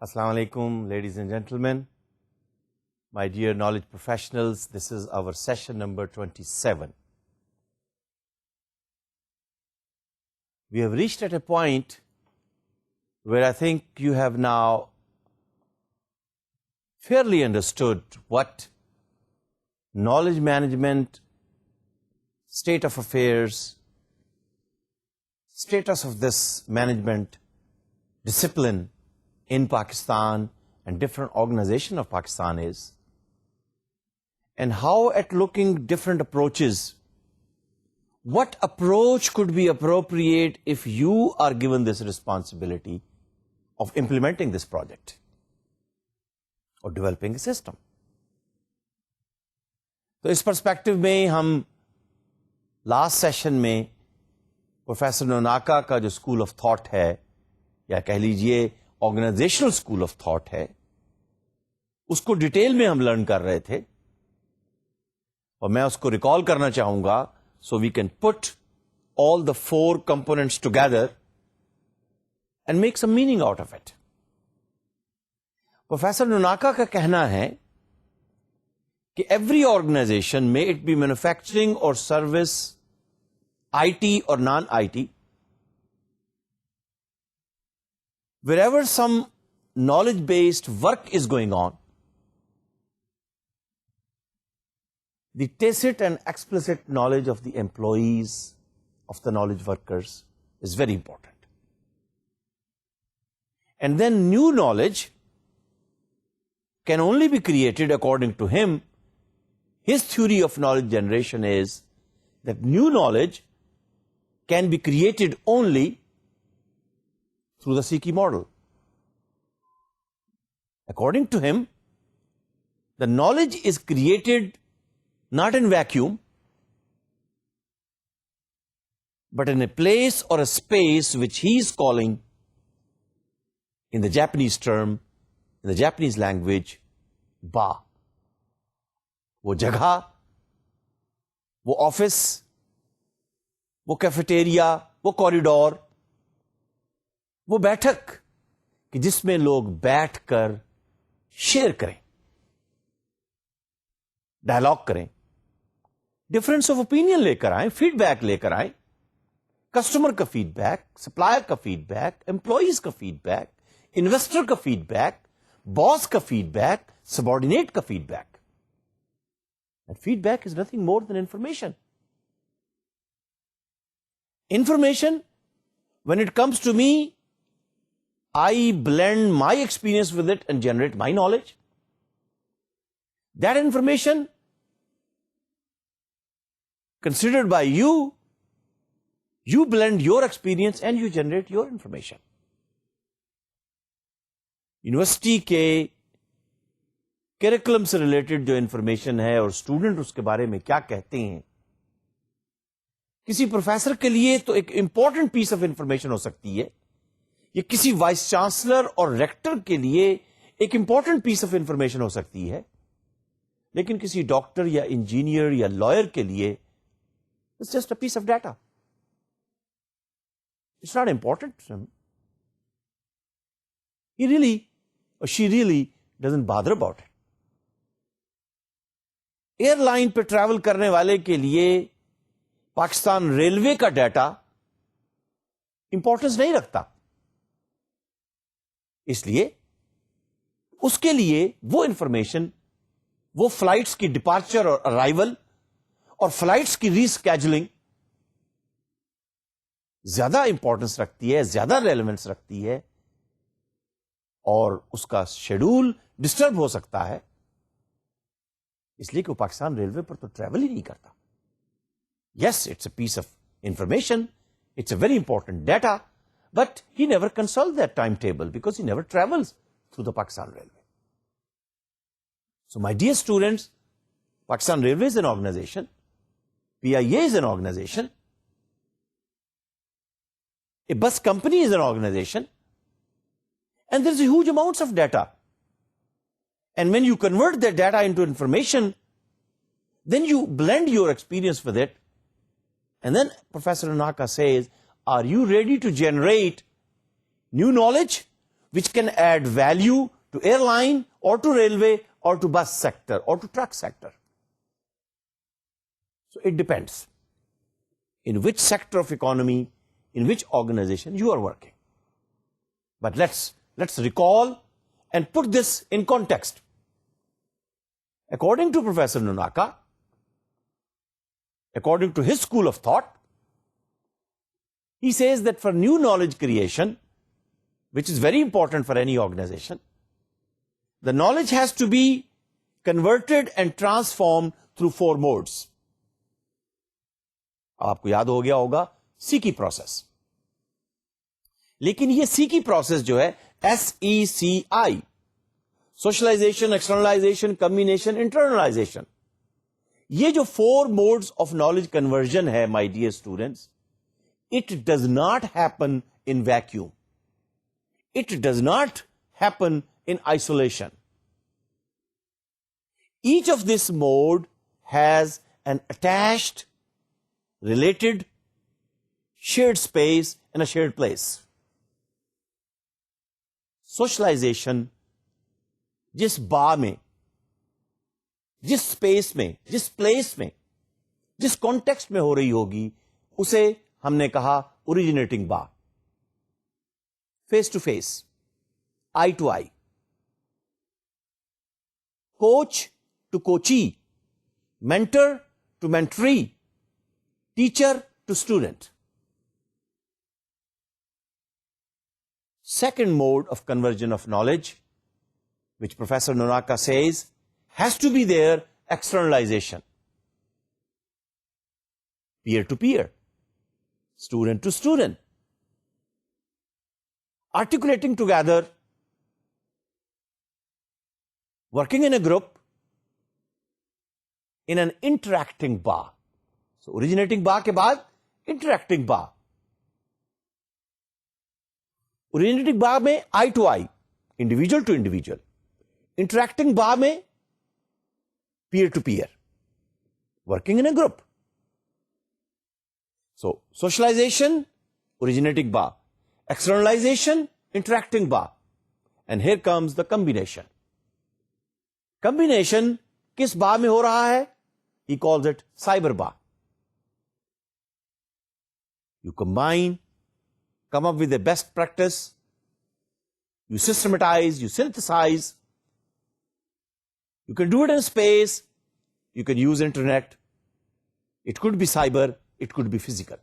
Assalamu alaikum, ladies and gentlemen, my dear knowledge professionals. This is our session number 27. We have reached at a point where I think you have now fairly understood what knowledge management, state of affairs, status of this management discipline in Pakistan and different organization of Pakistan is, and how at looking different approaches, what approach could be appropriate if you are given this responsibility of implementing this project or developing a system. تو اس perspective میں ہم last session میں professor Nonaka کا جو school of thought ہے یا کہہ لیجئے آرگنائزیشنل اسکول آف تھاٹ ہے اس کو ڈیٹیل میں ہم لرن کر رہے تھے اور میں اس کو ریکال کرنا چاہوں گا so we can put all the 4 components together and make some meaning out of it. Professor Nonaka کا کہنا ہے کہ ایوری آرگنائزیشن میں اٹ بی مینوفیکچرنگ اور سروس آئی ٹی اور non I T wherever some knowledge based work is going on, the tacit and explicit knowledge of the employees, of the knowledge workers is very important. And then new knowledge can only be created according to him. His theory of knowledge generation is that new knowledge can be created only through the CK model. According to him, the knowledge is created not in vacuum, but in a place or a space which he is calling, in the Japanese term, in the Japanese language, ba. وہ جگہ، وہ office, وہ cafeteria, وہ corridor, وہ بیٹھک کہ جس میں لوگ بیٹھ کر شیئر کریں، ڈائلاگ کریں، ڈفرنس آف اوپینین لے کر آئیں، فیڈ بیک لے کر آئیں، کسٹمر کا فیڈ بیک، سپلائر کا فیڈ بیک، امپلائیز کا فیڈ بیک، انویسٹر کا فیڈ بیک، باس کا فیڈ بیک، سبارڈینیٹ کا feedback. And feedback is nothing more than information. Information when it comes to me, I blend my experience with it and generate my knowledge. That information considered by you, you blend your experience and you generate your information. University کے curriculum سے related جو information ہے اور student اس کے بارے میں کیا کہتے ہیں، کسی پروفیسر کے لیے تو ایک امپورٹنٹ پیس آف انفارمیشن ہو سکتی ہے، یہ کسی وائس چانسلر اور ریکٹر کے لیے ایک امپورٹنٹ پیس آف انفارمیشن ہو سکتی ہے، لیکن کسی ڈاکٹر یا انجینئر یا لائر کے لیے it's just a piece of data. It's not important. He really or she really doesn't bother about it. Airline پہ ٹریول کرنے والے کے لیے پاکستان ریلوے کا ڈیٹا امپورٹنس نہیں رکھتا، اس لیے اس کے لیے وہ انفارمیشن، وہ فلائٹس کی ڈپارچر اور ارائیول اور فلائٹس کی ری اسکیجولنگ زیادہ امپورٹنس رکھتی ہے، زیادہ ریلیونس رکھتی ہے، اور اس کا شیڈول ڈسٹرب ہو سکتا ہے، اس لیے کہ وہ پاکستان ریلوے پر تو ٹریول ہی نہیں کرتا. Yes, it's a piece of information, it's a very important data, but he never consult that time table because he never travels through the Pakistan railway. So my dear students, Pakistan railway is an organisation, PIA is an organization, a bus company is an organization, and there's a huge amounts of data. And when you convert that data into information, then you blend your experience with it. And then Professor Nonaka says, are you ready to generate new knowledge which can add value to airline or to railway or to bus sector or to truck sector. So it depends in which sector of economy, in which organization you are working. But let's recall and put this in context. According to Professor Nonaka, according to his school of thought, he says that for new knowledge creation, which is very important for any organization, the knowledge has to be converted and transformed through 4 modes. آپ کو یاد ہو گیا ہوگا Siki process. لیکن یہ Siki process جو ہے SECI, socialisation, externalisation, combination, internalisation, یہ جو 4 موڈز آف نالج کنورژن ہے my dear students, it does not happen in vacuum, it does not happen in isolation. Each of this mode has an attached, related, shared space and a shared place. Socialization جس با میں, جس space میں, جس place میں, جس context میں ہو رہی ہوگی, اسے ہم نے کہا اوریجنیٹنگ با. Face to face, eye to eye, coach to coachee, mentor to mentoree, teacher to student. Second mode of conversion of knowledge, which Professor Nonaka says has to be there, externalization. Peer to peer, student to student, articulating together, working in a group, in an interacting ba. So originating ba ke baad interacting ba. Originating ba mein eye to eye, individual to individual. Interacting ba mein peer to peer, working in a group. So socialization, originating ba. Externalization, interacting ba. And here comes the combination. Combination کس با میں ہو رہا ہے؟ He calls it cyber ba. You combine, come up with the best practice, you systematize, you synthesize. You can do it in space, you can use internet. It could be cyber, it could be physical.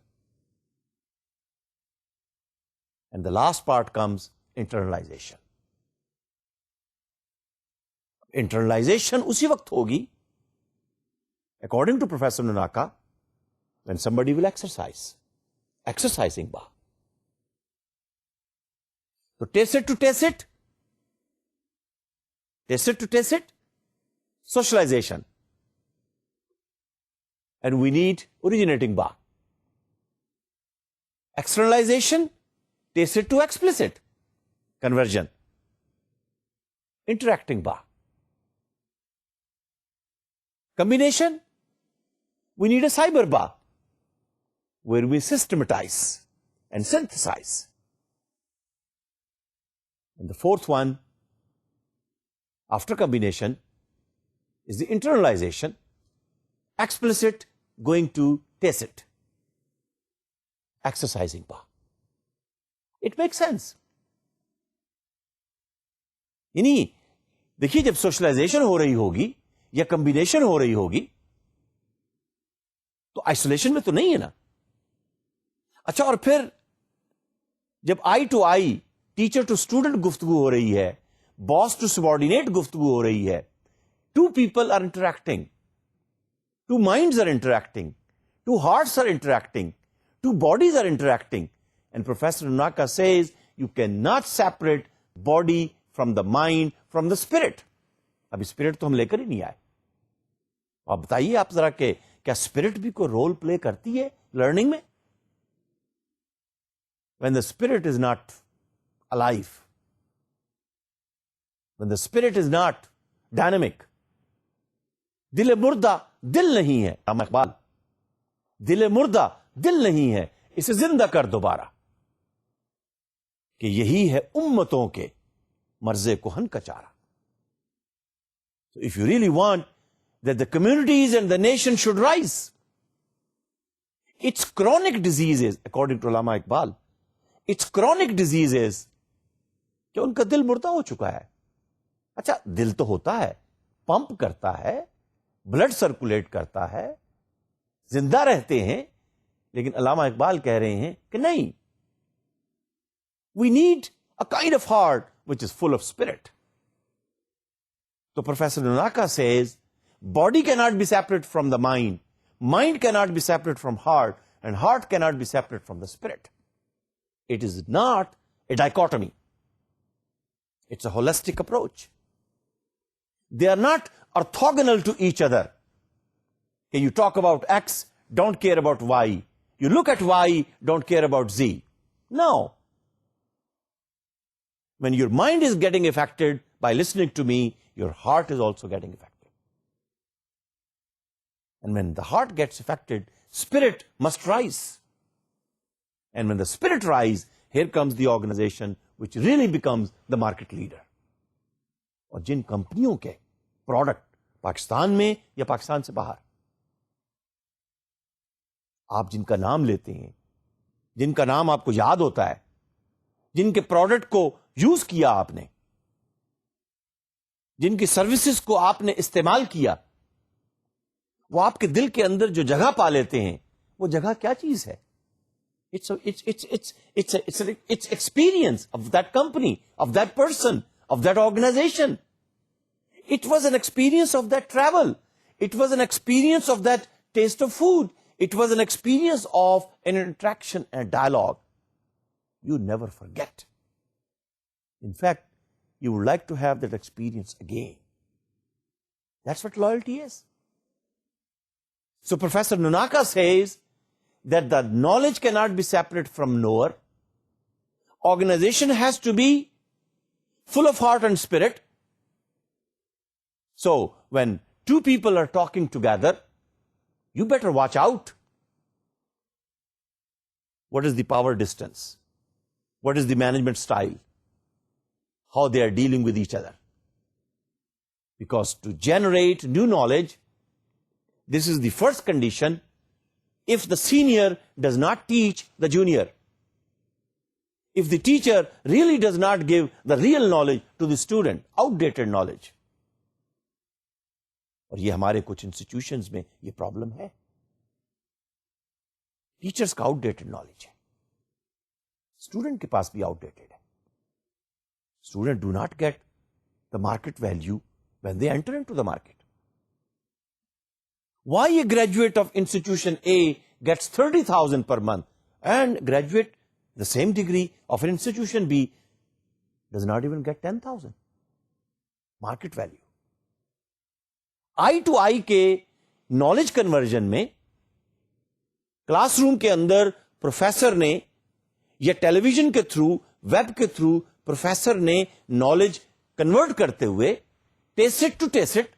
And the last part comes internalization. Internalization اسی وقت ہوگی, according to Professor Nonaka, when somebody will exercising ba. So tacit to tacit, socialization. And we need originating ba. Externalization, tacit to explicit, conversion. Interacting ba. Combination, we need a cyber ba, where we systematize and synthesize. And the fourth one, after combination, is the internalization, explicit going to tacit, exercising ba. It makes sense. یعنی دیکھیے جب socialisation ہو رہی ہوگی یا combination ہو رہی ہوگی تو isolation میں تو نہیں ہے نا. اچھا, اور پھر جب I to I, teacher to student گفتگو ہو رہی ہے, باس ٹو سبارڈینیٹ گفتگو ہو رہی ہے, 2 people are interacting, 2 minds are interacting, 2 hearts are interacting, 2 bodies are interacting, and Professor Nonaka says you cannot separate body from the mind from the spirit. ابھی spirit تو ہم لے کر ہی نہیں آئے. آپ بتائیے آپ ذرا کہ کیا اسپرٹ بھی کوئی رول پلے کرتی ہے لرننگ میں؟ when the spirit is not alive, when the spirit is not dynamic, دل مردہ دل نہیں ہے. اقبال, دل مردہ دل نہیں ہے, اسے زندہ کر دوبارہ. کہ یہی ہے امتوں کے مرز کہن کا چارہ. So if you really want that the communities and the nation should rise, it's chronic diseases, according to Allama Iqbal, it's chronic diseases کہ ان کا دل مردہ ہو چکا ہے. اچھا دل تو ہوتا ہے, پمپ کرتا ہے, بلڈ سرکولیٹ کرتا ہے, زندہ رہتے ہیں, لیکن علامہ اقبال کہہ رہے ہیں کہ نہیں, we need a kind of heart which is full of spirit. So Professor Nonaka says, body cannot be separate from the mind, mind cannot be separate from heart, and heart cannot be separate from the spirit. It is not a dichotomy. It's a holistic approach. They are not orthogonal to each other. Okay, you talk about X, don't care about Y. You look at Y, don't care about Z. No. When your mind is getting affected by listening to me, your heart is also getting affected. And when the heart gets affected, spirit must rise. And when the spirit rises, here comes the organization which really becomes the market leader. اور جن کمپنیوں کے product Pakistan میں یا پاکستان سے باہر آپ جن کا نام لیتے ہیں, جن کا نام آپ کو یاد ہوتا ہے, جن کے پروڈکٹ کو یوز کیا آپ نے, جن کی سروسز کو آپ نے استعمال کیا, وہ آپ کے دل کے اندر جو جگہ پا لیتے ہیں, وہ جگہ کیا چیز ہے؟ It's experience of that company, of that person, of that organization. It was an experience of that travel. It was an experience of that taste of food. It was an experience of an interaction and dialogue. You never forget. In fact, you would like to have that experience again. That's what loyalty is. So Professor Nonaka says that the knowledge cannot be separate from knower. Organization has to be full of heart and spirit. So when two people are talking together, you better watch out. What is the power distance? What is the management style? How they are dealing with each other. Because to generate new knowledge, this is the first condition. If the senior does not teach the junior, if the teacher really does not give the real knowledge to the student, outdated knowledge. اور یہ ہمارے کچھ institutions میں یہ problem ہے. Teachers کا outdated knowledge ہے, student کے پاس بھی آؤٹ ڈیٹڈ ہے. Student do not get the market value when they enter into the market. Why a graduate of institution A gets 30,000 per month and graduate the same degree of an institution B does not even get 10,000? Market value. I to I کے knowledge conversion میں classroom کے اندر professor نے یا television کے through, web کے through professor نے knowledge convert کرتے ہوئے ٹیسٹ ٹو ٹیسٹ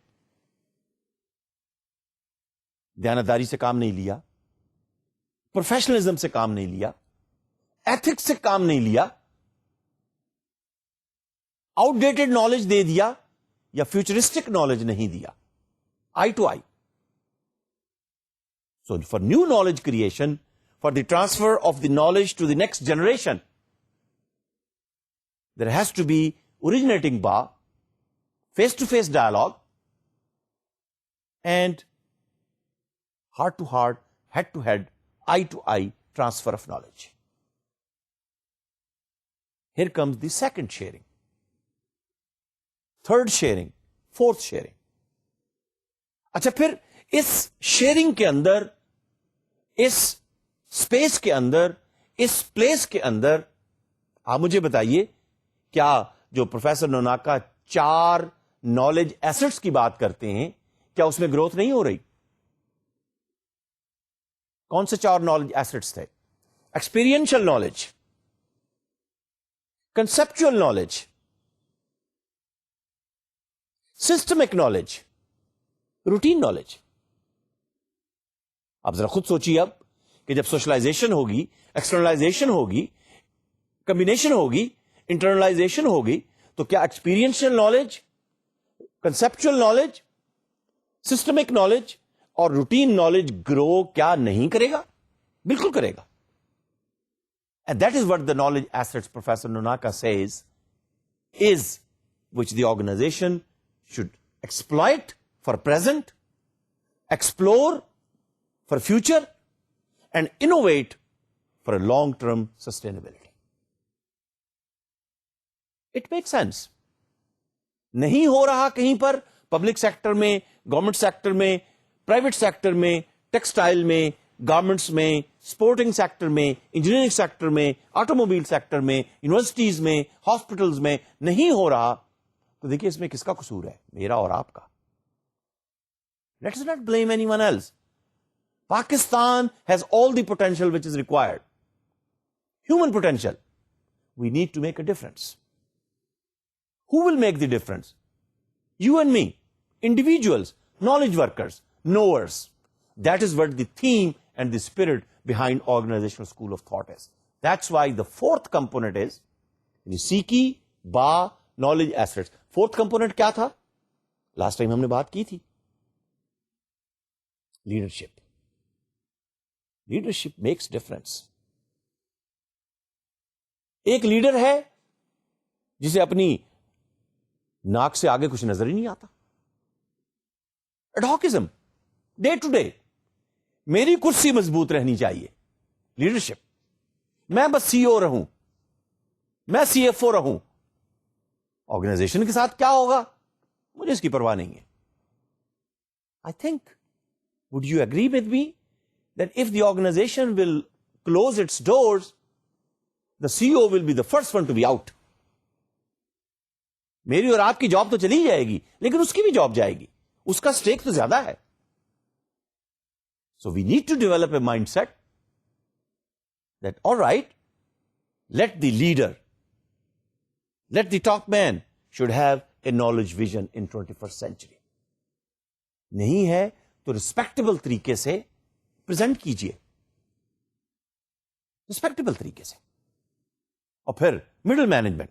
دیانتداری سے کام نہیں لیا, پروفیشنلزم سے کام نہیں لیا, ایتھکس سے کام نہیں لیا, آؤٹ ڈیٹڈ نالج دے دیا یا فیوچرسٹک نالج نہیں دیا. Eye to eye. So for new knowledge creation, for the transfer of the knowledge to the next generation, there has to be originating bar, face-to-face dialogue, and heart-to-heart, head-to-head, eye-to-eye transfer of knowledge. Here comes the second sharing, third sharing, fourth sharing. اچھا پھر اس sharing کے اندر, اس space کے اندر, اس place کے اندر آپ مجھے بتائیے, کیا جو پروفیسر نوناکا 4 نالج ایسٹس کی بات کرتے ہیں, کیا اس میں گروتھ نہیں ہو رہی؟ کون سے 4 نالج ایسٹس تھے؟ Experiential knowledge, conceptual knowledge, systemic knowledge, routine knowledge. آپ ذرا خود سوچیے اب کہ جب سوشلائزیشن ہوگی, ایکسٹرنلائزیشن ہوگی, کمبینیشن ہوگی, انٹرنلائزیشن ہوگی, تو کیا experiential knowledge, conceptual knowledge, systemic knowledge اور روٹین نالج گرو کیا نہیں کرے گا؟ بالکل کرے گا. And that is what the knowledge assets Professor Nonaka says is which the organization should exploit for present, explore for future, and innovate for a long-term sustainability. It makes sense. نہیں ہو رہا کہیں پر public sector میں, government sector میں, private sector میں, textile میں, garments میں, supporting sector میں, engineering sector میں, آٹو موبائل سیکٹر میں, یونیورسٹیز میں, ہاسپٹلز میں نہیں ہو رہا, تو دیکھیے اس میں کس کا قصور ہے؟ میرا اور آپ کا. Let's not blame anyone else. Pakistan has all the potential which is required, human potential. We need to make a difference. Who will make the difference? You and me, individuals, knowledge workers, knowers. That is what the theme and the spirit behind organizational school of thought is. That's why the fourth component is Siki با knowledge assets. Fourth component کیا تھا؟ Last time ہم نے بات کی تھی, leadership. Leadership makes difference. ایک leader ہے جسے اپنی ناک سے آگے کچھ نظر ہی نہیں آتا. ایڈہاکزم, ڈے ٹو ڈے, میری کرسی مضبوط رہنی چاہیے. لیڈرشپ, میں بس سی او رہوں, میں سی ایف او رہوں, آرگنائزیشن کے ساتھ کیا ہوگا مجھے اس کی پرواہ نہیں ہے. I think, would you agree with me that if the organisation will close its doors, the C O will be the first one to be out. میری اور آپ کی جاب تو چلی جائے گی, لیکن اس کی بھی جاب جائے گی, اس کا اسٹیک تو زیادہ ہے. So we need to develop a mind set that all right, let the leader, let the top man should have a knowledge vision in 21st century. نہیں ہے تو ریسپیکٹبل طریقے سے پریزنٹ کیجئے, ریسپیکٹبل طریقے سے. اور پھر مڈل مینجمنٹ.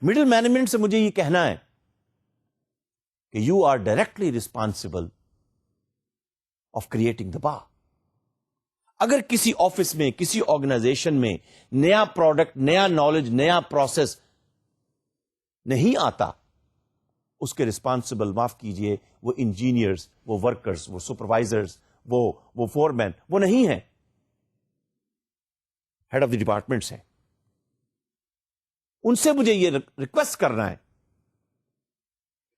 مڈل مینجمنٹ سے مجھے یہ کہنا ہے کہ you are directly responsible of creating the با. اگر کسی آفس میں, کسی آرگنائزیشن میں نیا پروڈکٹ, نیا نالج, نیا پروسیس نہیں آتا, اس کے ریسپانسبل, معاف کیجئے, وہ انجینئرز, وہ ورکرز, وہ سپروائزرز, وہ فورمین, وہ نہیں ہیں, ہیڈ آف دی ڈپارٹمنٹس ہیں. ان سے مجھے یہ ریکویسٹ کرنا ہے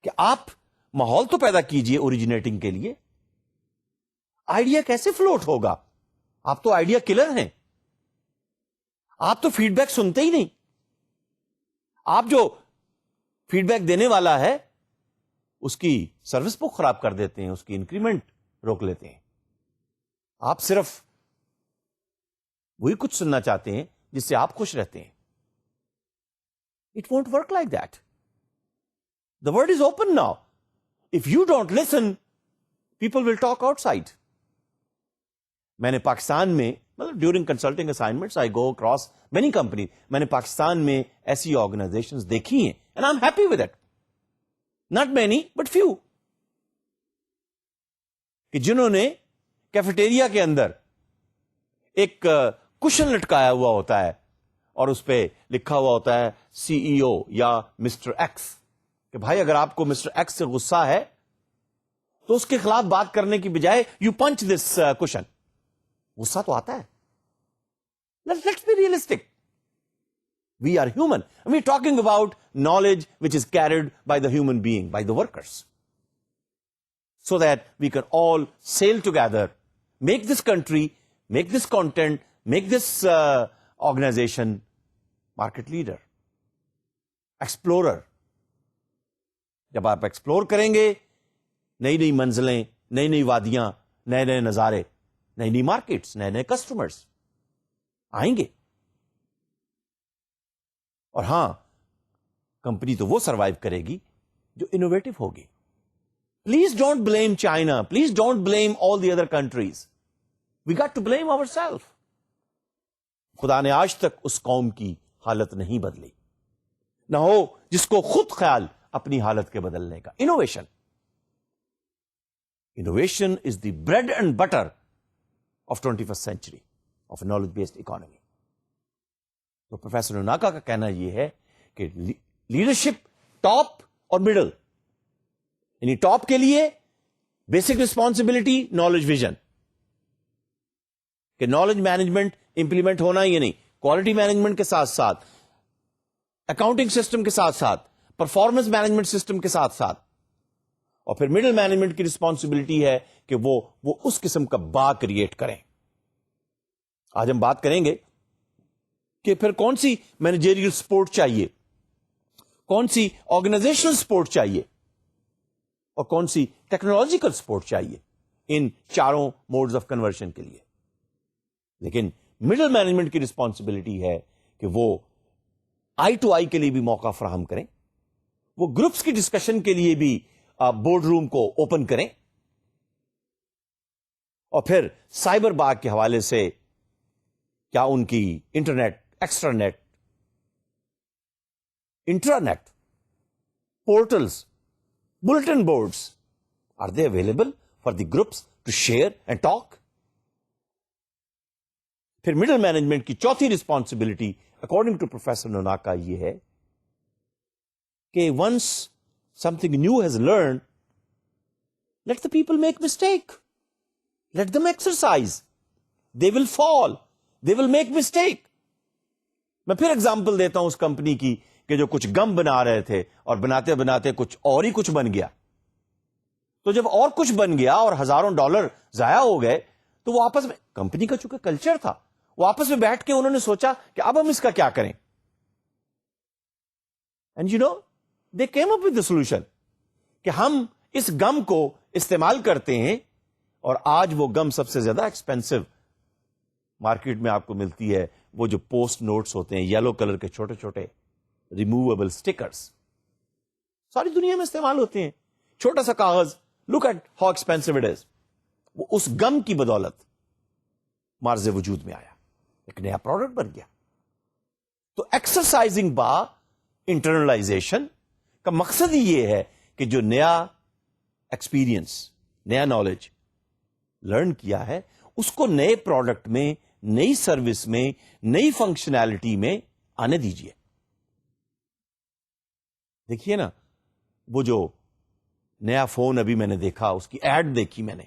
کہ آپ ماحول تو پیدا کیجئے اوریجنیٹنگ کے لیے. آئیڈیا کیسے فلوٹ ہوگا؟ آپ تو آئیڈیا کلر ہیں. آپ تو فیڈ بیک سنتے ہی نہیں. آپ جو فیڈ بیک دینے والا ہے اس کی سروس بک خراب کر دیتے ہیں, اس کی انکریمنٹ روک لیتے ہیں. آپ صرف وہی کچھ سننا چاہتے ہیں جس سے آپ خوش رہتے ہیں. It won't work like that. The word is open now. If you don't listen, people will talk outside. میں نے پاکستان میں, during consulting assignments I go across many companies. میں نے پاکستان میں ایسی آرگنائزیشنز دیکھی ہیں and I'm happy with it. Not many, but few. کہ جنہوں نے کیفیٹیریا کے اندر ایک کشن لٹکایا ہوا ہوتا ہے اور اس پہ لکھا ہوا ہوتا ہے سی ای او یا مسٹر ایکس, کہ بھائی اگر آپ کو مسٹر ایکس سے غصہ ہے تو اس کے خلاف بات کرنے کی بجائے یو پنچ دس کشن. غصہ تو آتا ہے. Let's be realistic. We are human. We are talking about knowledge which is carried by the human being, by the workers, so that we can all sail together, make this country, make this content, make this organisation market leader, explorer. جب آپ explore کریں گے, نئی نئی منزلیں, نئی نئی وادیاں, نئے نئے نظارے, نئی نئی مارکیٹس, نئے نئے کسٹمرز آئیں گے. اور ہاں, کمپنی تو وہ سروائیو کرے گی جو انوویٹو ہوگی. Please don't blame China, please don't blame all the other countries. We got to blame our self. خدا نے آج تک اس قوم کی حالت نہیں بدلی. نہ ہو جس کو خود خیال اپنی حالت کے بدلنے کا. Innovation is the bread and butter of 21st century of knowledge based economy. تو پروفیسر نوناکا کا کہنا یہ ہے کہ لیڈرشپ ٹاپ اور مڈل، یعنی ٹاپ کے لیے بیسک ریسپانسبلٹی نالج ویژن، کہ نالج مینجمنٹ امپلیمنٹ ہونا ہی نہیں، کوالٹی مینجمنٹ کے ساتھ ساتھ، اکاؤنٹنگ سسٹم کے ساتھ ساتھ، پرفارمنس مینجمنٹ سسٹم کے ساتھ ساتھ. اور پھر مڈل مینجمنٹ کی رسپانسبلٹی ہے کہ وہ اس قسم کا با کریٹ کریں. آج ہم بات کریں گے کہ پھر کون سی مینیجریل سپورٹ چاہیے، کون سی آرگنائزیشنل سپورٹ چاہیے، اور کون سی ٹیکنالوجیکل سپورٹ چاہیے ان چاروں موڈز آف کنورژن کے لیے. لیکن مڈل مینجمنٹ کی رسپانسبلٹی ہے کہ وہ آئی ٹو آئی کے لیے بھی موقع فراہم کریں، وہ گروپس کی ڈسکشن کے لیے بھی بورڈ روم کو اوپن کریں، اور پھر سائبر باغ کے حوالے سے کیا ان کی internet, extranet, intranet, portals, bulletin boards, are they available for the groups to share and talk. پھر مڈل مینجمنٹ کی چوتھی responsibility according to professor Nonaka یہ ہے کہ once something new has learned, let the people make mistake. Let them exercise. They will fall. They will make mistake. میں پھر example دیتا ہوں اس کمپنی کی کہ جو کچھ گم بنا رہے تھے اور بناتے بناتے کچھ اور ہی کچھ بن گیا. تو جب اور کچھ بن گیا اور ہزاروں ڈالر ضائع ہو گئے تو وہ آپس میں، کمپنی کا چونکہ کلچر تھا، وہ آپس میں بیٹھ کے انہوں نے سوچا کہ اب ہم اس کا کیا کریں. And you know they came up with the solution کہ ہم اس گم کو استعمال کرتے ہیں، اور آج وہ گم سب سے زیادہ ایکسپینسو مارکیٹ میں آپ کو ملتی ہے، وہ جو پوسٹ نوٹس ہوتے ہیں، یلو کلر کے چھوٹے چھوٹے ریموویبل سٹیکرز، ساری دنیا میں استعمال ہوتے ہیں. چھوٹا سا کاغذ، look at how expensive it is. وہ اس گم کی بدولت مارز وجود میں آیا، ایک نیا پروڈکٹ بن گیا. تو ایکسرسائزنگ با انٹرنلائزیشن کا مقصد ہی یہ ہے کہ جو نیا ایکسپیرئنس، نیا نالج لرن کیا ہے، اس کو نئے پروڈکٹ میں، نئی سروس میں، نئی فنکشنالٹی میں آنے دیجیے. دیکھیے نا، وہ جو نیا فون ابھی میں نے دیکھا، اس کی ایڈ دیکھی میں نے،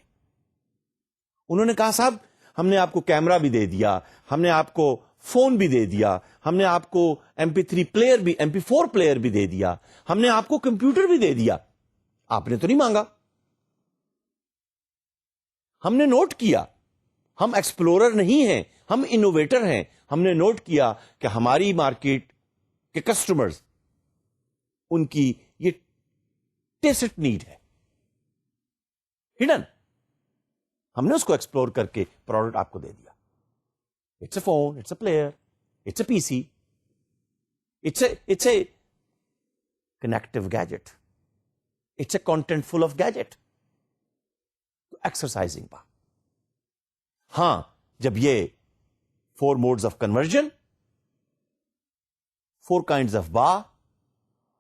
انہوں نے کہا صاحب ہم نے آپ کو کیمرہ بھی دے دیا، ہم نے آپ کو فون بھی دے دیا، ہم نے آپ کو MP3 پلیئر بھی، MP4 پلیئر بھی دے دیا، ہم نے آپ کو کمپیوٹر بھی دے دیا، آپ نے تو نہیں مانگا. ہم نے نوٹ کیا، ہم ایکسپلورر نہیں ہیں، ہم انوویٹر ہیں. ہم نے نوٹ کیا کہ ہماری مارکیٹ کے کسٹمرز، ان کی یہ ٹیسٹ نیڈ ہے، ہڈن. ہم نے اس کو ایکسپلور کر کے پروڈکٹ آپ کو دے دیا. It's a phone, it's a player, it's a PC, it's a connective gadget, it's a contentful of gadget. Exercising با. ہاں، جب یہ 4 modes of conversion, 4 kinds of ba,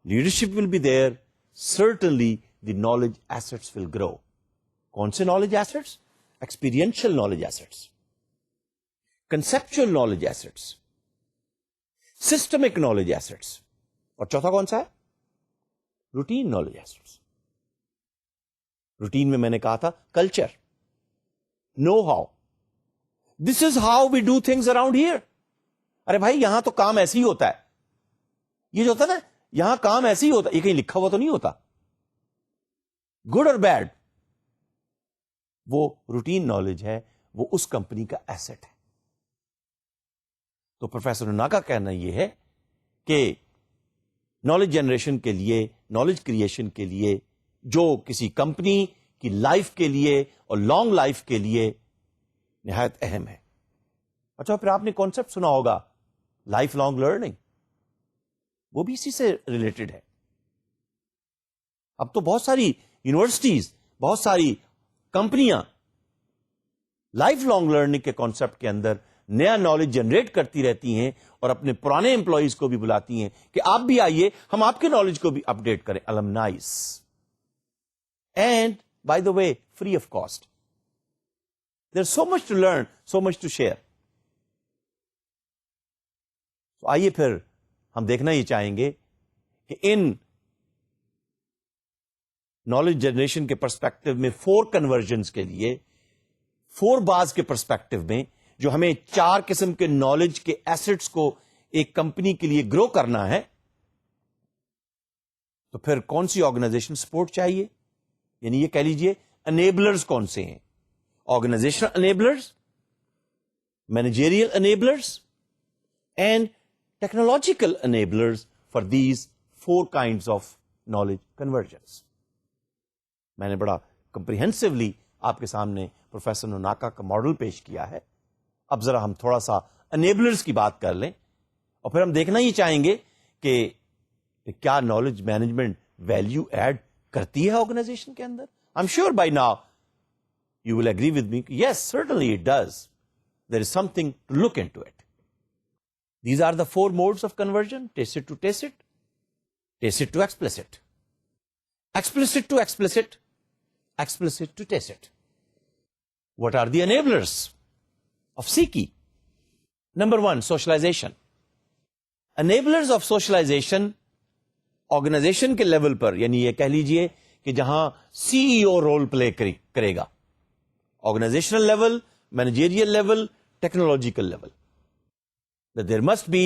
leadership will be there, certainly the knowledge assets will grow. کون سے knowledge assets؟ Experiential knowledge assets, conceptual knowledge assets, systemic knowledge assets, اور چوتھا کون سا ہے؟ routine knowledge assets. روٹین میں میں نے کہا تھا culture, know how, this is how we do things around here. ارے بھائی یہاں تو کام ایسے ہی ہوتا ہے، یہ جو ہوتا ہے نا، یہاں کام ایسے ہی ہوتا ہے، یہ کہیں لکھا ہوا تو نہیں ہوتا. گڈ اور بیڈ، وہ روٹین نالج ہے، وہ اس کمپنی کا ایسٹ ہے. تو پروفیسر نوناکا کا کہنا یہ ہے کہ نالج جنریشن کے لیے، نالج کریشن کے لیے، جو کسی کمپنی کی لائف کے لیے اور لانگ لائف کے لیے نہایت اہم ہے. اچھا، پھر آپ نے کانسیپٹ سنا ہوگا لائف لانگ لرننگ، وہ بھی اسی سے ریلیٹڈ ہے. اب تو بہت ساری یونیورسٹیز، بہت ساری کمپنیاں لائف لانگ لرننگ کے کانسیپٹ کے اندر نیا نالج جنریٹ کرتی رہتی ہیں اور اپنے پرانے امپلائیز کو بھی بلاتی ہیں کہ آپ بھی آئیے, ہم آپ کے نالج کو بھی اپڈیٹ کریں. Alumnis, and by the way free of cost. There so much to learn, so much to share. تو آئیے پھر ہم دیکھنا یہ چاہیں گے کہ ان نالج جنریشن کے پرسپیکٹو میں 4 کنورژنز کے لیے 4 باز کے پرسپیکٹو میں جو ہمیں 4 قسم کے نالج کے ایسٹس کو ایک کمپنی کے لیے گرو کرنا ہے, تو پھر کون سی آرگنائزیشن سپورٹ چاہیے, یعنی یہ کہہ لیجئے انیبلرز کون سے ہیں. Organisational enablers, managerial enablers and technological enablers for these 4 kinds of knowledge convergence. میں نے بڑا کمپریہنسولی آپ کے سامنے پروفیسر نوناکا کا ماڈل پیش کیا ہے. اب ذرا ہم تھوڑا سا انیبلرز کی بات کر لیں, اور پھر ہم دیکھنا یہ چاہیں گے کہ کیا نالج مینجمنٹ ویلیو ایڈ کرتی ہے آرگنائزیشن کے اندر. I am sure by now you will agree with me, yes certainly it does. There is something to look into it. These are the 4 modes of conversion: tacit to tacit, tacit to explicit, explicit to explicit, explicit to tacit. What are the enablers of CKI? Number 1, socialization. Enablers of socialization organization کے level پر, یعنی یہ کہہ لیجئے کہ جہاں CEO role play کرے گا, organizational level, managerial level, technological level, that there must be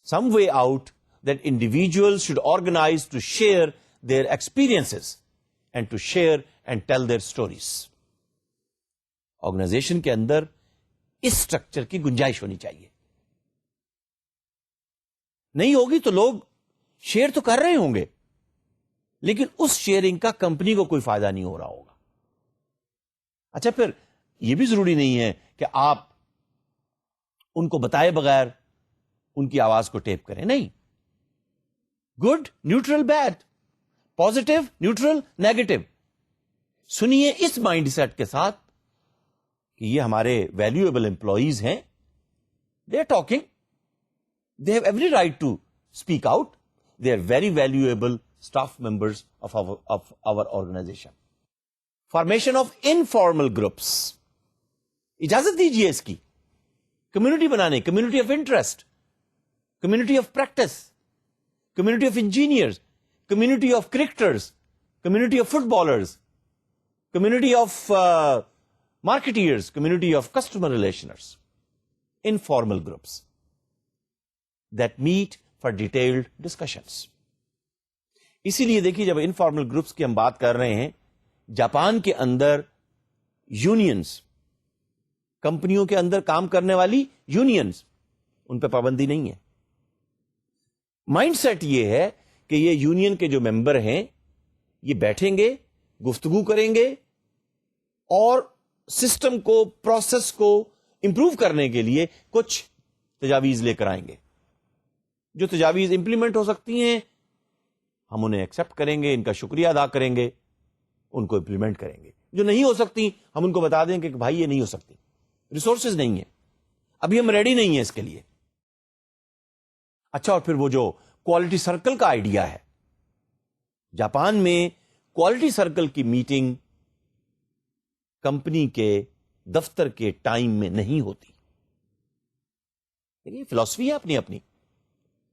some way out that individuals should organize to share their experiences and to share and tell their stories. Organization کے اندر اس structure کی گنجائش ہونی چاہیے. نہیں ہوگی تو لوگ شیئر تو کر رہے ہوں گے, لیکن اس شیئرنگ کا کمپنی کو کوئی فائدہ نہیں ہو رہا ہوگا. اچھا, پھر یہ بھی ضروری نہیں ہے کہ آپ ان کو بتائے بغیر ان کی آواز کو ٹیپ کریں. نہیں, good neutral bad, positive neutral negative, سنیے اس مائنڈ سیٹ کے ساتھ کہ یہ ہمارے ویلیویبل امپلائیز ہیں, they are talking, they have every right to speak out, they are very valuable staff members of our organisation. Formation of informal groups, اجازت دیجیے اس کی. کمیونٹی بنانے, community of interest, community of practice, community of engineers, community of cricketers, community of footballers, community of marketers, community of customer relationers. Informal groups that meet for detailed discussions. اسی لیے دیکھیے, جب informal groups کی ہم بات کر رہے ہیں, جاپان کے اندر یونینز, کمپنیوں کے اندر کام کرنے والی یونینز, ان پہ پابندی نہیں ہے. مائنڈ سیٹ یہ ہے کہ یہ یونین کے جو ممبر ہیں یہ بیٹھیں گے, گفتگو کریں گے, اور سسٹم کو, پروسیس کو امپروو کرنے کے لیے کچھ تجاویز لے کر آئیں گے. جو تجاویز امپلیمنٹ ہو سکتی ہیں ہم انہیں ایکسپٹ کریں گے, ان کا شکریہ ادا کریں گے, ان کو امپلیمنٹ کریں گے. جو نہیں ہو سکتی ہم ان کو بتا دیں کہ بھائی یہ نہیں ہو سکتی, ریسورسز نہیں ہیں, ابھی ہم ریڈی نہیں ہیں اس کے لیے. اچھا, اور پھر وہ جو کوالٹی سرکل کا آئیڈیا ہے, جاپان میں کوالٹی سرکل کی میٹنگ کمپنی کے دفتر کے ٹائم میں نہیں ہوتی. یہ فلسفی ہے اپنی اپنی.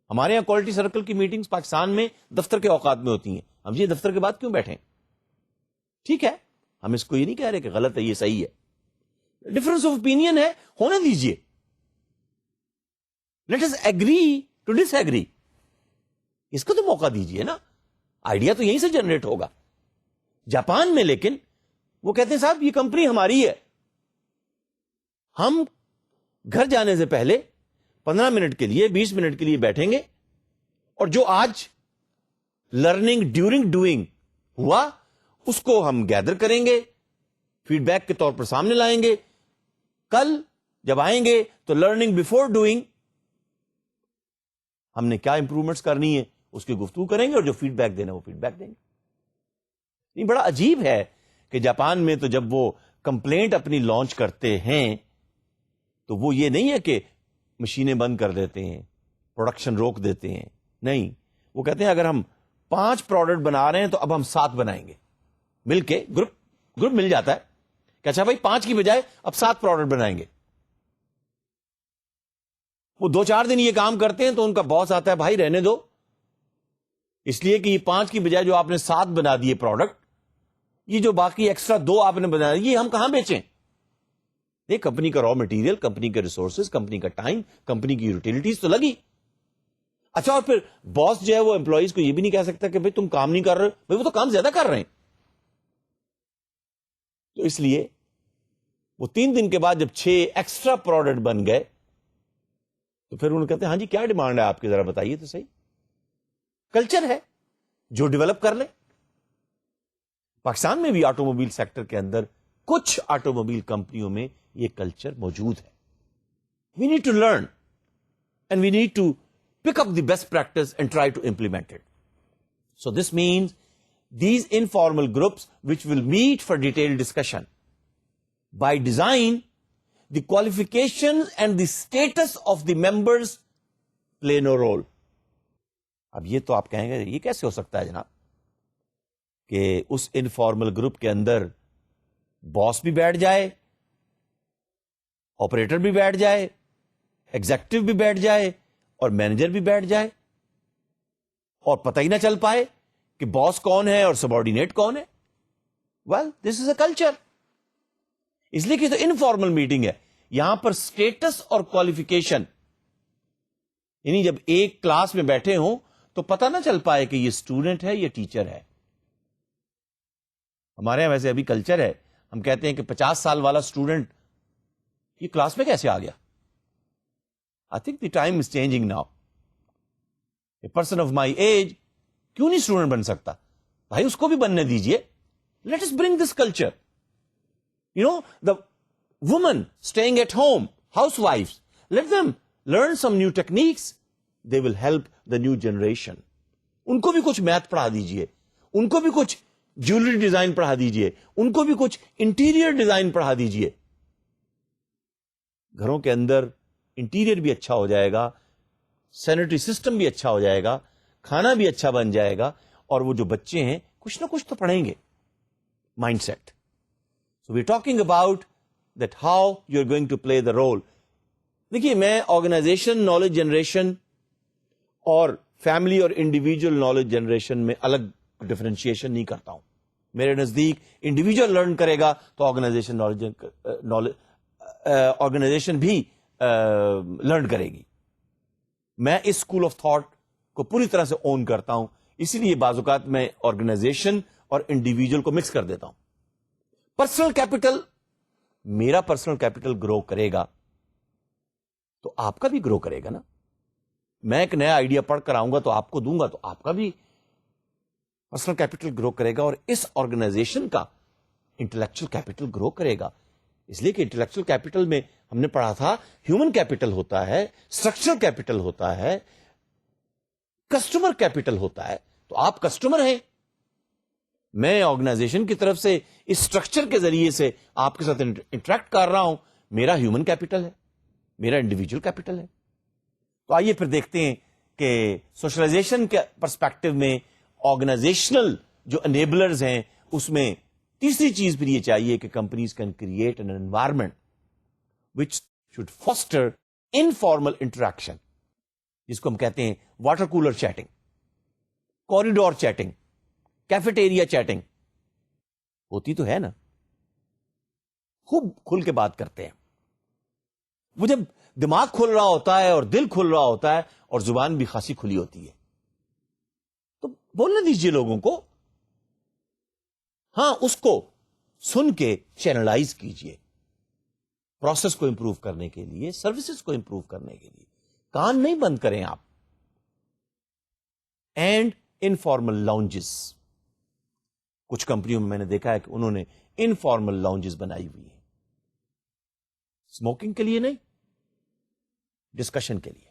ہمارے یہاں کوالٹی سرکل کی میٹنگز پاکستان میں دفتر کے اوقات میں ہوتی ہیں. ہم یہ دفتر کے بعد کیوں بیٹھیں؟ ٹھیک ہے, ہم اس کو یہ نہیں کہہ رہے کہ غلط ہے, یہ صحیح ہے, ڈفرنس آف اوپینین ہے, ہونے دیجیے. Let us agree to disagree, اس کو تو موقع دیجیے نا, آئیڈیا تو یہیں سے جنریٹ ہوگا. جاپان میں لیکن وہ کہتے ہیں صاحب یہ کمپنی ہماری ہے, ہم گھر جانے سے پہلے 15 منٹ کے لیے 20 منٹ کے لیے بیٹھیں گے, اور جو آج لرننگ ڈیورنگ ڈوئنگ ہوا اس کو ہم گیدر کریں گے, فیڈ بیک کے طور پر سامنے لائیں گے. کل جب آئیں گے تو لرننگ بفور ڈوئنگ, ہم نے کیا امپروومنٹس کرنی ہے اس کی گفتگو کریں گے, اور جو فیڈ بیک دینا وہ فیڈ بیک دیں گے. یہ بڑا عجیب ہے کہ جاپان میں تو جب وہ کمپلینٹ اپنی لانچ کرتے ہیں تو وہ یہ نہیں ہے کہ مشینیں بند کر دیتے ہیں, پروڈکشن روک دیتے ہیں. نہیں, وہ کہتے ہیں اگر ہم 5 پروڈکٹ بنا رہے ہیں تو اب ہم 7 بنائیں گے. مل کے گروپ مل جاتا ہے کہ اچھا بھائی 5 کی بجائے اب 7 پروڈکٹ بنائیں گے. وہ 2-4 دن یہ کام کرتے ہیں تو ان کا باس آتا ہے, بھائی رہنے دو, اس لیے کہ یہ 5 کی بجائے جو آپ نے 7 بنا دیے پروڈکٹ, یہ جو باقی ایکسٹرا 2 آپ نے بنا دیے, یہ ہم کہاں بیچیں؟ یہ کمپنی کا را مٹیریل, کمپنی کے ریسورسز, کمپنی کا ٹائم, کمپنی کی یوٹیلٹیز تو لگی. اچھا, اور پھر باس جو ہے وہ امپلائیز کو یہ بھی نہیں کہہ سکتا کہ بھائی تم کام نہیں کر رہے, بھائی وہ تو کام زیادہ کر رہے ہیں. تو اس لیے وہ 3 دن کے بعد جب 6 ایکسٹرا پروڈکٹ بن گئے تو پھر انہوں نے کہتے ہیں ہاں جی کیا ڈیمانڈ ہے آپ کی, ذرا بتائیے تو صحیح. کلچر ہے جو ڈیولپ کر لیں. پاکستان میں بھی آٹو موبائل سیکٹر کے اندر کچھ آٹو موبائل کمپنیوں میں یہ کلچر موجود ہے. We need to learn and we need to pick up the best practice and try to implement it. So this means these informal groups which will meet for detailed discussion. By design, the qualifications and the status of the members play no role. اب یہ تو آپ کہیں گے یہ کیسے ہو سکتا ہے جناب کہ اس انفارمل گروپ کے اندر باس بھی بیٹھ جائے, آپریٹر بھی بیٹھ جائے, ایگزیکٹو بھی بیٹھ جائے اور مینیجر بھی بیٹھ جائے اور پتہ ہی نہ چل پائے کہ باس کون ہے اور سبارڈینیٹ کون ہے. Well this is a culture. اس لیے کہ تو انفارمل میٹنگ ہے, یہاں پر اسٹیٹس اور کوالیفیکیشن, یعنی جب ایک کلاس میں بیٹھے ہوں تو پتہ نہ چل پائے کہ یہ اسٹوڈنٹ ہے یہ ٹیچر ہے. ہمارے یہاں ویسے ابھی کلچر ہے, ہم کہتے ہیں کہ 50 سال والا اسٹوڈنٹ یہ کلاس میں کیسے آ گیا. I think the time is changing now. A person of my age کیوں نہیں اسٹوڈنٹ بن سکتا؟ بھائی اس کو بھی بننے دیجئے. Let us bring this culture. You know, the women staying at home, housewives, let them learn some new techniques. They will help the new generation. ان کو بھی کچھ میتھ پڑھا دیجئے, ان کو بھی کچھ جیولری ڈیزائن پڑھا دیجئے, ان کو بھی کچھ انٹیریئر ڈیزائن پڑھا دیجئے. گھروں کے اندر انٹیریئر بھی اچھا ہو جائے گا, سینیٹری سسٹم بھی اچھا ہو جائے گا, کھانا بھی اچھا بن جائے گا, اور وہ جو بچے ہیں کچھ نہ کچھ تو پڑھیں گے. Mindset. So we talking about that how you are going to play the role. دیکھیے میں آرگنائزیشن نالج جنریشن اور فیملی اور انڈیویجل نالج جنریشن میں الگ ڈفرینشیشن نہیں کرتا ہوں. میرے نزدیک انڈیویجل لرن کرے گا تو آرگنائزیشن بھی لرن کرے گی. میں اس اسکول آف تھاٹ کو پوری طرح سے اون کرتا ہوں, اسی لیے بعض اوقات میں آرگنائزیشن اور انڈیویجل کو مکس کر دیتا ہوں. پرسنل کیپٹل, میرا پرسنل کیپٹل گرو کرے گا تو آپ کا بھی گرو کرے گا نا. میں ایک نیا آئیڈیا پڑھ کر آؤں گا تو آپ کو دوں گا تو آپ کا بھی پرسنل کیپٹل گرو کرے گا, اور اس آرگنائزیشن کا انٹلیکچوئل کیپٹل گرو کرے گا. اس لیے کہ انٹلیکچوئل کیپٹل میں ہم نے پڑھا تھا ہیومن کیپٹل ہوتا ہے, اسٹرکچرل کیپٹل ہوتا ہے, کسٹمر کیپٹل ہوتا ہے. تو آپ کسٹمر ہیں, میں آرگنائزیشن کی طرف سے اس اسٹرکچر کے ذریعے سے آپ کے ساتھ انٹریکٹ کر رہا ہوں. میرا ہیومن کیپٹل ہے, میرا انڈیویجل کیپٹل ہے. تو آئیے پھر دیکھتے ہیں کہ سوشلائزیشن کے پرسپیکٹو میں آرگنائزیشنل جو انیبلرز ہیں اس میں تیسری چیز پھر یہ چاہیے کہ companies can create an environment which should foster informal interaction, جس کو ہم کہتے ہیں water cooler chatting, corridor chatting, cafeteria chatting. ہوتی تو ہے نا, خوب کھل کے بات کرتے ہیں. وہ جب دماغ کھل رہا ہوتا ہے اور دل کھل رہا ہوتا ہے اور زبان بھی خاصی کھلی ہوتی ہے تو بولنے دیجئے لوگوں کو. ہاں, اس کو سن کے چینلائز کیجئے, پروسیس کو امپروو کرنے کے لیے, سروسز کو امپروو کرنے کے لیے. کان نہیں بند کریں آپ. اینڈ انفارمل لاؤنجز, کچھ کمپنیوں میں نے دیکھا ہے کہ انہوں نے انفارمل لاؤنجز بنائی ہوئی ہیں, اسموکنگ کے لیے نہیں, ڈسکشن کے لیے,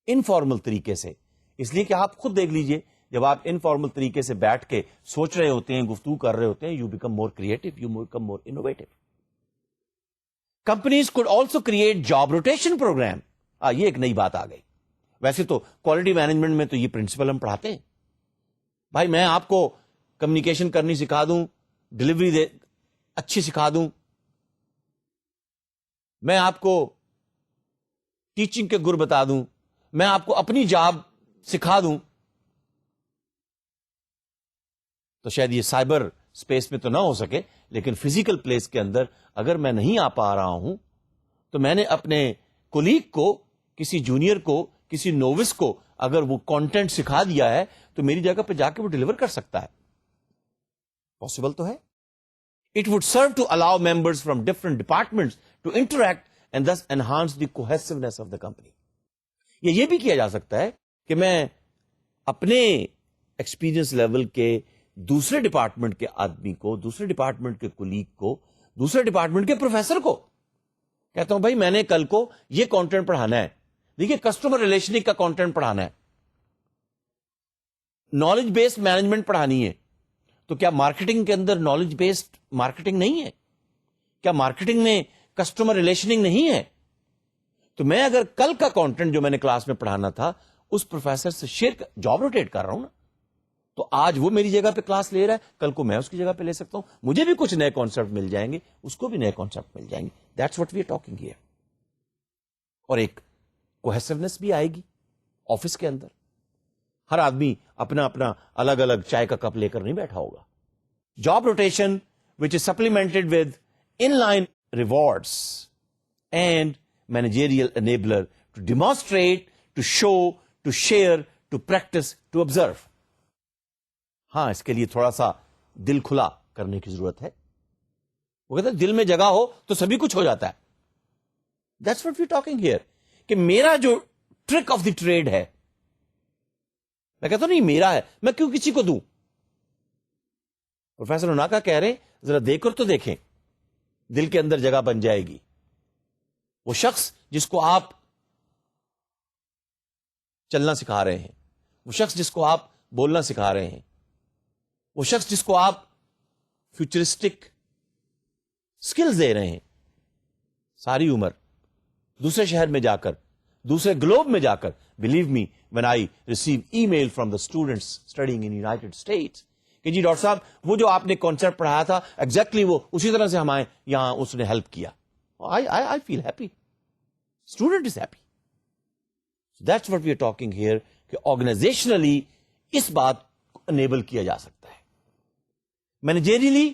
انفارمل طریقے سے. اس لیے کہ آپ خود دیکھ لیجئے, جب آپ انفارمل طریقے سے بیٹھ کے سوچ رہے ہوتے ہیں, گفتگو کر رہے ہوتے ہیں, you become more creative, you become more innovative. Companies could also create job rotation program. یہ ایک نئی بات آ گئی. ویسے تو کوالٹی مینجمنٹ میں تو یہ پرنسپل ہم پڑھاتے ہیں. بھائی میں آپ کو کمیونیکیشن کرنی سکھا دوں, ڈلیوری اچھی سکھا دوں, میں آپ کو ٹیچنگ کے گر بتا دوں, میں آپ کو اپنی جاب سکھا دوں, تو شاید یہ سائبر اسپیس میں تو نہ ہو سکے, لیکن فزیکل پلیس کے اندر اگر میں نہیں آ پا رہا ہوں تو میں نے اپنے کولیگ کو, کسی جونیئر کو, کسی نووس کو اگر وہ کانٹینٹ سکھا دیا ہے تو میری جگہ پہ جا کے وہ ڈلیور کر سکتا ہے. پاسبل تو ہے. It would serve to allow members from different departments to interact and thus enhance the cohesiveness of the company. یہ بھی کیا جا سکتا ہے کہ میں اپنے ایکسپیرینس لیول کے دوسرے ڈپارٹمنٹ کے آدمی کو, دوسرے ڈپارٹمنٹ کے کولیگ کو, دوسرے ڈپارٹمنٹ کے پروفیسر کو کہتا ہوں بھائی میں نے کل کو یہ کانٹینٹ پڑھانا ہے. دیکھیے کسٹمر ریلیشننگ کا کانٹینٹ پڑھانا ہے, نالج بیسڈ مینجمنٹ پڑھانی ہے. تو کیا مارکیٹنگ کے اندر نالج بیسڈ مارکیٹنگ نہیں ہے؟ کیا مارکیٹنگ میں کسٹمر ریلیشننگ نہیں ہے؟ تو میں اگر کل کا کانٹینٹ جو میں نے کلاس میں پڑھانا تھا اس پروفیسر سے شیئر, جاب روٹیٹ کر رہا ہوں نا, تو آج وہ میری جگہ پہ کلاس لے رہا ہے, کل کو میں اس کی جگہ پہ لے سکتا ہوں, مجھے بھی کچھ نئے کانسیپٹ مل جائیں گے, اس کو بھی نئے کانسیپٹ مل جائیں گے. That's what we are talking here. اور ایک کوہیسونیس بھی آئے گی آفس کے اندر. ہر آدمی اپنا اپنا الگ الگ چائے کا کپ لے کر نہیں بیٹھا ہوگا. Job rotation which is supplemented with inline rewards and managerial enabler to demonstrate, to show, to share, to practice, to observe. ہاں اس کے لیے تھوڑا سا دل کھلا کرنے کی ضرورت ہے. وہ کہتے ہیں دل میں جگہ ہو تو سبھی کچھ ہو جاتا ہے. That's what we're talking here. کہ میرا جو ٹرک آف دی ٹریڈ ہے, میں کہتا ہوں نہیں میرا ہے, میں کیوں کسی کو دوں. پروفیسر اوناکا کہہ رہے ہیں ذرا دیکھ کر تو دیکھیں, دل کے اندر جگہ بن جائے گی. وہ شخص جس کو آپ چلنا سکھا رہے ہیں, وہ شخص جس کو آپ بولنا سکھا رہے ہیں, وہ شخص جس کو آپ فیوچرسٹک سکلز دے رہے ہیں, ساری عمر دوسرے شہر میں جا کر, دوسرے گلوب میں جا کر, believe me when I receive email from the students studying in United States کہ جی ڈاکٹر صاحب وہ جو آپ نے کانسیپٹ پڑھایا تھا ایگزیکٹلی وہ اسی طرح سے ہمیں یہاں اس نے ہیلپ کیا. I feel happy. Student is happy. So that's what we are talking here کہ آرگنائزیشنلی اس بات کو انیبل کیا جا سکتا ہے. مینیجریلی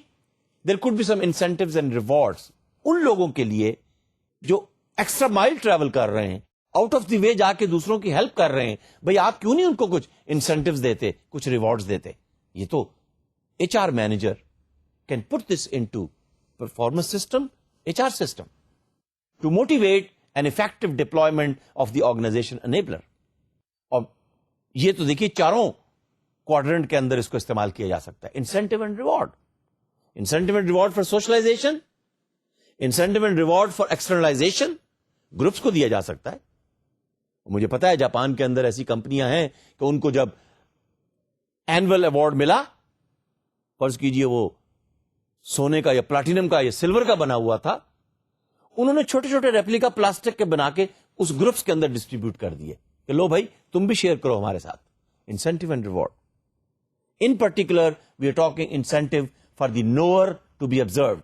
there could be some incentives and rewards ان لوگوں کے لیے جو ایکسٹرا مائل ٹریول کر رہے ہیں, آؤٹ آف دی وے جا کے دوسروں کی ہیلپ کر رہے ہیں. بھائی آپ کیوں نہیں ان کو کچھ انسینٹیوز دیتے, کچھ ریوارڈز دیتے. یہ تو H R manager can put this into performance system, H R system to motivate an effective deployment of the organisation enabler. اور یہ تو دیکھیے چاروں کوادرنٹ کے اندر اس کو استعمال کیا جا سکتا ہے. Incentive and reward, incentive and reward for socialisation, incentive and reward for externalisation groups کو دیا جا سکتا ہے. مجھے پتا ہے جاپان کے اندر ایسی کمپنیاں ہیں کہ ان کو جب اینول ایوارڈ ملا, فرض کیجئے وہ سونے کا یا پلاٹینم کا یا سلور کا بنا ہوا تھا, انہوں نے چھوٹے چھوٹے ریپلیکا پلاسٹک کے بنا کے اس گروپس کے اندر ڈسٹریبیوٹ کر دیے کہ لو بھائی تم بھی شیئر کرو ہمارے ساتھ. Incentive and reward. In particular we are talking incentive for the knower to be observed.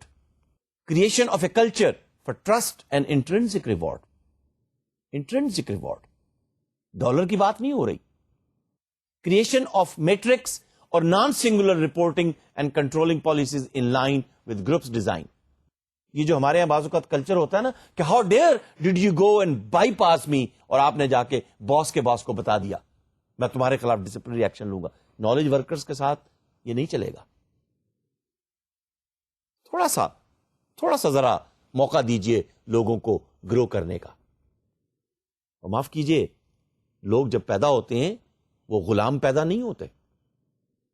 Creation of a culture for trust and intrinsic reward. Intrinsic reward, dollar کی بات نہیں ہو رہی. کریشن آف میٹرکس اور non singular reporting and controlling policies in line with groups design. یہ جو ہمارے یہاں بعض اوقات کلچر ہوتا ہے نا کہ how dare did you go and bypass me, اور آپ نے جا کے باس کے باس کو بتا دیا میں تمہارے خلاف ڈسپلنری ایکشن لوں گا. نالج ورکرز کے ساتھ یہ نہیں چلے گا. تھوڑا سا ذرا موقع دیجئے لوگوں کو گرو کرنے کا. اور معاف کیجئے, لوگ جب پیدا ہوتے ہیں وہ غلام پیدا نہیں ہوتے.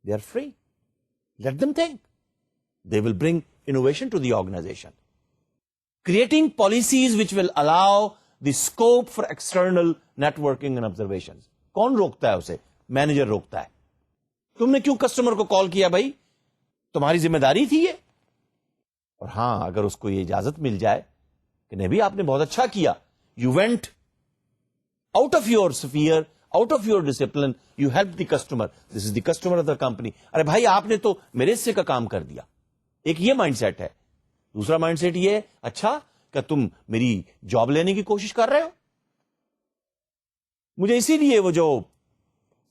They are free. Let them think. They will bring innovation to the organization. Creating policies which will allow the scope for external networking and observations. کون روکتا ہے اسے؟ مینیجر روکتا ہے. تم نے کیوں کسٹمر کو کال کیا بھائی؟ تمہاری ذمہ داری تھی یہ. اور ہاں اگر اس کو یہ اجازت مل جائے کہ نبی آپ نے بہت اچھا کیا, you went out of your sphere, out of your discipline, you help the customer, this is the customer of the company. ارے بھائی آپ نے تو میرے حصے کا کام کر دیا. ایک یہ مائنڈ سیٹ ہے. دوسرا مائنڈ سیٹ یہ ہے, اچھا کہ تم میری جاب لینے کی کوشش کر رہے ہو, مجھے اسی لیے وہ جو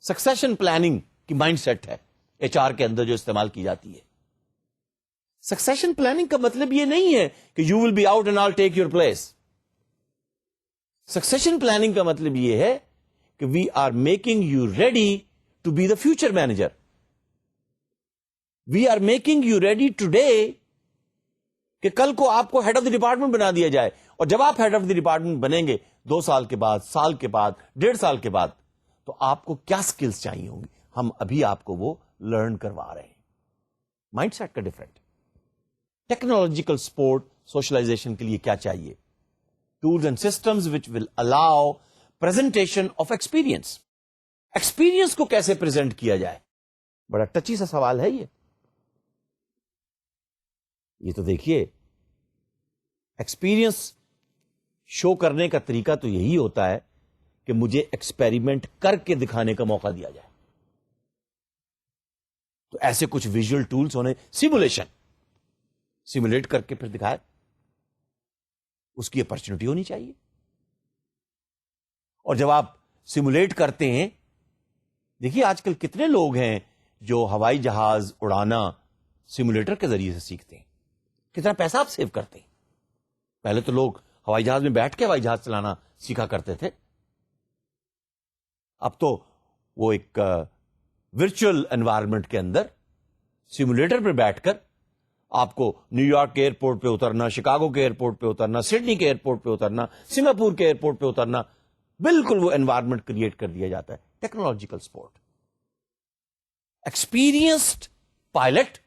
سکسیشن پلاننگ کی مائنڈ سیٹ ہے ایچ آر کے اندر جو استعمال کی جاتی ہے. سکسیشن پلاننگ کا مطلب یہ نہیں ہے کہ you will be out and all take your place. Succession planning کا مطلب یہ ہے کہ we are making you ready to be the future manager. We are making you ready today کہ کل کو آپ کو ہیڈ آف دی ڈپارٹمنٹ بنا دیا جائے, اور جب آپ ہیڈ آف دی ڈپارٹمنٹ بنیں گے 2 سال کے بعد, سال کے بعد, 1.5 سال کے بعد, تو آپ کو کیا سکلز چاہیے ہوں گی, ہم ابھی آپ کو وہ لرن کروا رہے ہیں. مائنڈ سیٹ کا ڈفرنٹ. ٹیکنالوجیکل سپورٹ سوشلائزیشن کے لیے کیا چاہیے؟ Tools and systems which will allow presentation of experience. Experience کو کیسے پریزنٹ کیا جائے؟ بڑا ٹچی سا سوال ہے یہ تو دیکھیے, ایکسپیرئنس شو کرنے کا طریقہ تو یہی ہوتا ہے کہ مجھے ایکسپیریمنٹ کر کے دکھانے کا موقع دیا جائے. تو ایسے کچھ ویژول ٹولز ہونے, سیمولیٹ کر کے پھر دکھائے, اس کی اپرچونٹی ہونی چاہیے. اور جب آپ سیمولیٹ کرتے ہیں, دیکھیے آج کل کتنے لوگ ہیں جو ہوائی جہاز اڑانا سیمولیٹر کے ذریعے سے سیکھتے ہیں. کتنا پیسہ آپ سیو کرتے ہیں. پہلے تو لوگ ہوائی جہاز میں بیٹھ کے ہوائی جہاز چلانا سیکھا کرتے تھے, اب تو وہ ایک ورچوئل انوائرمنٹ کے اندر سیمولیٹر پہ بیٹھ کر آپ کو نیو یارک کے ایئرپورٹ پہ اترنا, شکاگو کے ایئرپورٹ پہ اترنا, سڈنی کے ایئرپورٹ پہ اترنا, سنگاپور کے ایئرپورٹ پہ اترنا, بالکل وہ انوائرمنٹ کریٹ کر دیا جاتا ہے. Technological support. Experienced pilot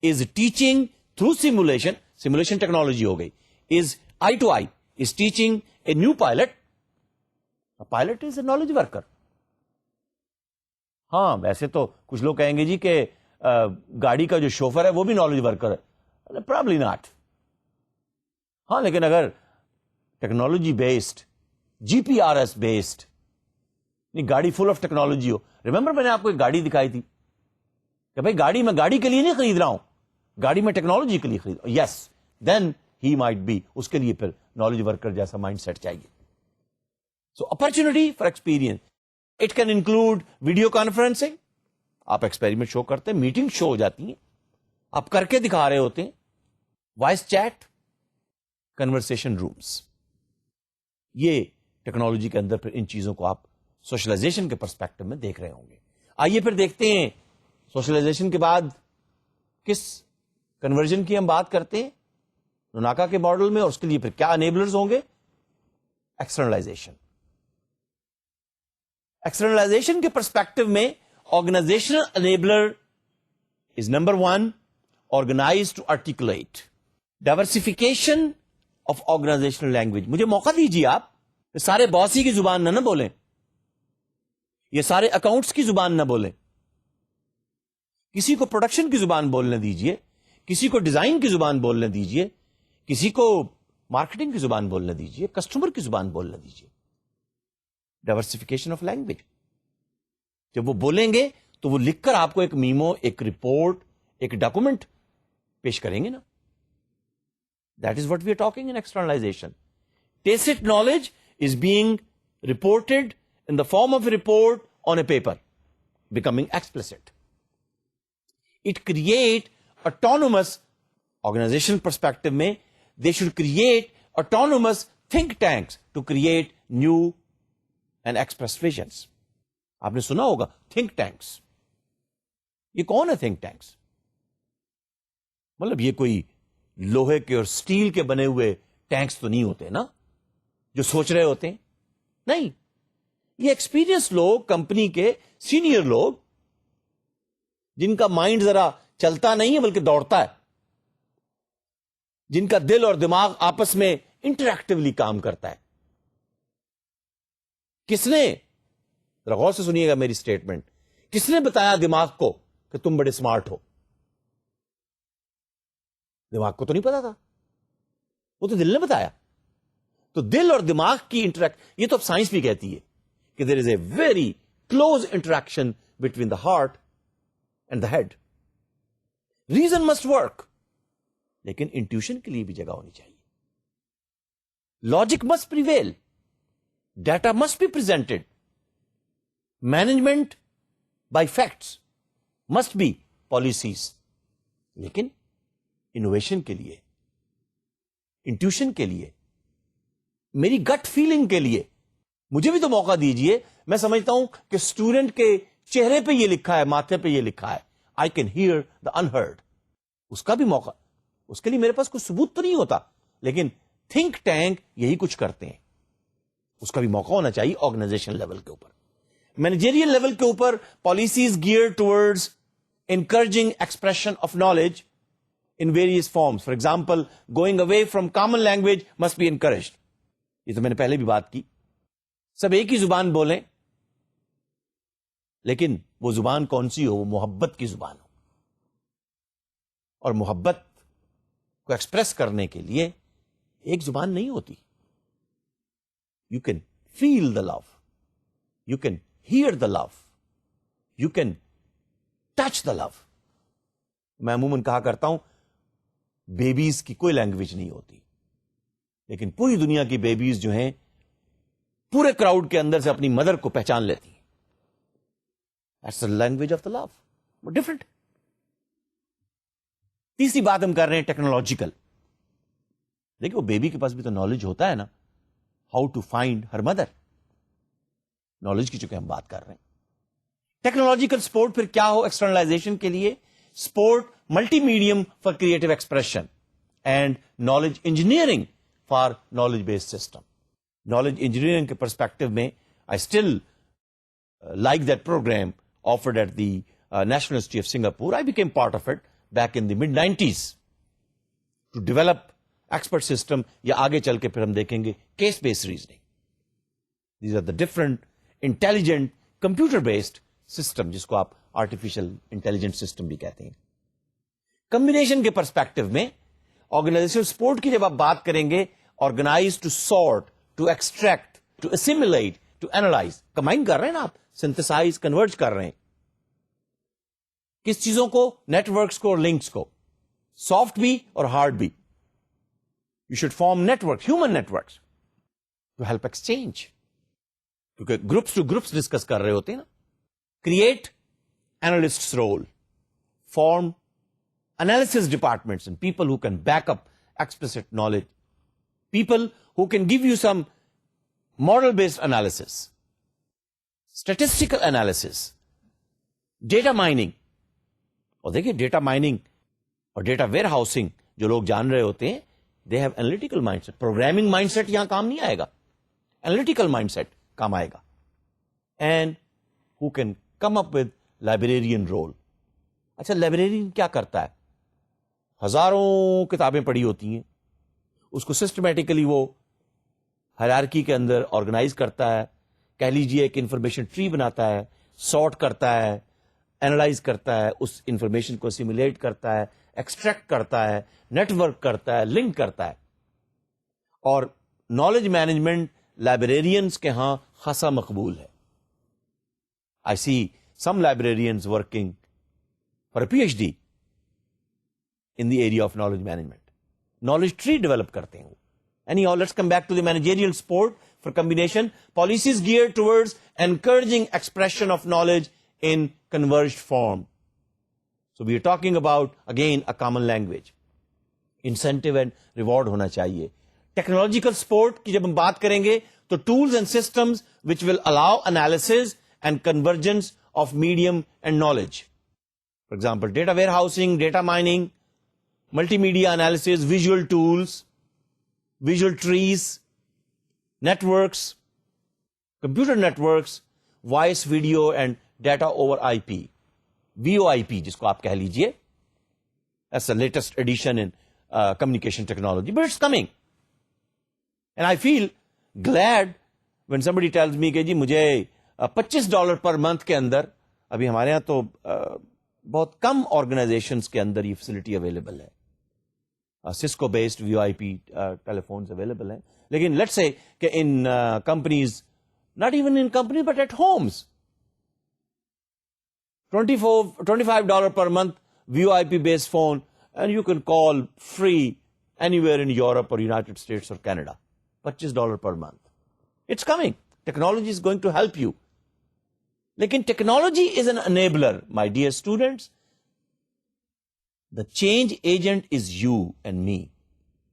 is teaching through simulation technology ہو گئی, is I to I, is teaching a new pilot. Pilot is a knowledge worker. ہاں ویسے تو کچھ لوگ کہیں گے جی کہ گاڑی کا جو شوفر ہے وہ بھی نالج ورکر ہے. Probably not. ہاں لیکن اگر technology based, G P R S based, گاڑی فل آف ٹیکنالوجی ہو. ریمبر میں نے آپ کو ایک گاڑی دکھائی تھی کہ بھائی گاڑی میں گاڑی کے لیے نہیں خرید رہا ہوں, گاڑی میں ٹیکنالوجی کے لیے خرید رہا ہوں. یس, دین ہی مائٹ بی, اس کے لیے پھر نالج ورکر جیسا مائنڈ سیٹ چاہیے. So opportunity for experience, it can include video conferencing. آپ ایکسپیریمنٹ شو کرتے ہیں, میٹنگ شو ہو جاتی ہیں, آپ کر کے دکھا رہے ہوتے ہیں. وائس چیٹ, کنورسیشن رومز, یہ ٹیکنالوجی کے اندر پھر ان چیزوں کو آپ سوشلائزیشن کے پرسپیکٹو میں دیکھ رہے ہوں گے. آئیے پھر دیکھتے ہیں سوشلائزیشن کے بعد کس کنورژن کی ہم بات کرتے ہیں نوناکا کے ماڈل میں, اور اس کے لیے پھر کیا انیبلرز ہوں گے. ایکسٹرنلائزیشن. ایکسٹرنلائزیشن کے پرسپیکٹو میں organisational enabler is number 1, organise to articulate. Diversification of organisational language. مجھے موقع دیجیے, آپ سارے باسی کی زبان نہ بولیں, یہ سارے اکاؤنٹس کی زبان نہ بولیں, کسی کو پروڈکشن کی زبان بولنے دیجیے, کسی کو ڈیزائن کی زبان بولنے دیجیے, کسی کو مارکیٹنگ کی زبان بولنے دیجیے, کسٹمر کی زبان بولنے دیجیے. Diversification of language. جب وہ بولیں گے تو وہ لکھ کر آپ کو ایک میمو, ایک رپورٹ, ایک ڈاکومنٹ پیش کریں گے نا. That is what we are talking in externalisation. Tacit knowledge is being reported in the form of a report on a paper, becoming explicit. It create autonomous organizational perspective mein, they should create autonomous think tanks to create new and express visions. آپ نے سنا ہوگا think tanks. یہ کون ہے think tanks؟ مطلب یہ کوئی لوہے کے اور سٹیل کے بنے ہوئے ٹینکس تو نہیں ہوتے نا جو سوچ رہے ہوتے ہیں. نہیں, یہ ایکسپیرئنس لوگ, کمپنی کے سینئر لوگ, جن کا مائنڈ ذرا چلتا نہیں ہے بلکہ دوڑتا ہے, جن کا دل اور دماغ آپس میں انٹریکٹیولی کام کرتا ہے. کس نے, ذرا غور سے سنیے گا میری سٹیٹمنٹ, کس نے بتایا دماغ کو کہ تم بڑے اسمارٹ ہو؟ دماغ کو تو نہیں پتا تھا, وہ تو دل نے بتایا. تو دل اور دماغ کی انٹریکٹ, یہ تو اب سائنس بھی کہتی ہے کہ there is a very close interaction between the heart and the head. Reason must work, لیکن انٹیوشن کے لیے بھی جگہ ہونی چاہیے. Logic must prevail, data must be presented, management by facts must be policies. لیکن انوویشن کے لیے, انٹیوشن کے لیے, میری گٹ فیلنگ کے لیے مجھے بھی تو موقع دیجئے. میں سمجھتا ہوں کہ اسٹوڈنٹ کے چہرے پہ یہ لکھا ہے, ماتھے پہ یہ لکھا ہے, I can hear the unheard. اس کا بھی موقع, اس کے لیے میرے پاس کوئی ثبوت تو نہیں ہوتا, لیکن تھنک ٹینک یہی کچھ کرتے ہیں. اس کا بھی موقع ہونا چاہیے آرگنائزیشن لیول کے اوپر, مینیجریل لیول کے اوپر. Policies gear towards encouraging expression of knowledge in various forms. For example, going away from common language must be encouraged. یہ تو میں نے پہلے بھی بات کی. سب ایک ہی زبان بولیں, لیکن وہ زبان کون سی ہو؟ وہ محبت کی زبان ہو. اور محبت کو ایکسپریس کرنے کے لیے ایک زبان نہیں ہوتی. You can feel the love. You can hear the love. You can touch the love. میں عموماً کہا کرتا ہوں بیبیز کی کوئی لینگویج نہیں ہوتی, لیکن پوری دنیا کی بیبیز جو ہیں پورے کراؤڈ کے اندر سے اپنی مدر کو پہچان لیتی ہیں. That's the language of the love. وہ ڈفرنٹ. تیسری بات ہم کر رہے ہیں ٹیکنالوجیکل. دیکھیں وہ بیبی کے پاس بھی تو نالج ہوتا ہے نا, how to find her mother. Knowledge کی چونکہ ہم بات کر رہے ہیں. ٹیکنالوجیکل سپورٹ پھر کیا ہو ایکسٹرنلائزیشن کے لیے؟ Support multi medium for creative expression and knowledge engineering for knowledge based system. Knowledge engineering کے پرسپیکٹو میں I still like that programme offered at the National University of Singapore. I became part of it back in the mid-90s to develop expert system. یا آگے چل کے پھر ہم دیکھیں گے case based reasoning. These are the different intelligent computer based system, جس کو آپ آرٹیفیشل انٹیلیجنٹ سسٹم بھی کہتے ہیں. کمبینیشن کے پرسپیکٹو میں آرگنائزیشنل سپورٹ کی جب آپ بات کریں گے, organise to sort, to extract, to assimilate, to analyse. Combine کر رہے ہیں نا آپ, سنتھسائز, کنورج کر رہے ہیں. کس چیزوں کو؟ نیٹورکس کو اور لنکس کو, سافٹ بھی اور ہارڈ بھی. You should form network, human networks to help exchange, کیونکہ گروپس ٹو گروپس ڈسکس کر رہے ہوتے ہیں نا. Create analyst's role, form analysis departments and people who can back up explicit knowledge, people who can give you some model-based analysis, statistical analysis, data mining. اور دیکھیں data mining اور data where housing جو لوگ جان رہے ہوتے ہیں, they have analytical mindset. Programming mindset یہاں کام نہیں آئے گا, analytical مائنڈ سیٹ کام آئے گا. And who can come up with librarian role. اچھا لائبریرین کیا کرتا ہے؟ ہزاروں کتابیں پڑھی ہوتی ہیں, اس کو سسٹمیٹیکلی وہ ہائرارکی کے اندر آرگنائز کرتا ہے, کہہ لیجیے ایک انفارمیشن ٹری بناتا ہے, سارٹ کرتا ہے, اینالائز کرتا ہے, اس انفارمیشن کو سیمولیٹ کرتا ہے, ایکسٹریکٹ کرتا ہے, نیٹورک کرتا ہے, لنک کرتا ہے. اور نالج مینجمنٹ لائبریرینس کے ہاں خاصا مقبول ہے. I see some librarians working for a PhD in the area of knowledge management. Knowledge tree develop کرتے ہیں. Anyhow, let's come back to the managerial support for combination. Policies geared towards encouraging expression of knowledge in converged form. So we are talking about, again, a common language. Incentive and reward ہونا چاہیے. Technological support کی جب ہم بات کریں گے تو tools and systems which will allow analysis and convergence of medium and knowledge. For example, data warehousing, data mining, multimedia analysis, visual tools, visual trees, networks, computer networks, voice, video and data over IP. VoIP جس کو آپ کہہ لیجئے. That's the latest addition in communication technology. But it's coming. And I feel glad when somebody tells me کہ جی مجھے $25 per month کے اندر, ابھی ہمارے ہاں تو بہت کم آرگنائزیشنز کے اندر یہ فیسلٹی اویلیبل ہے. Cisco based VIP telephones available ہیں. لیکن لیٹس سے کہ ان companies, not even in companies but at homes, $25 per month VoIP based phone, and you can call free anywhere in Europe or United States or Canada. $25 per month. It's coming. Technology is going to help you. Lekin technology is an enabler, my dear students. The change agent is you and me,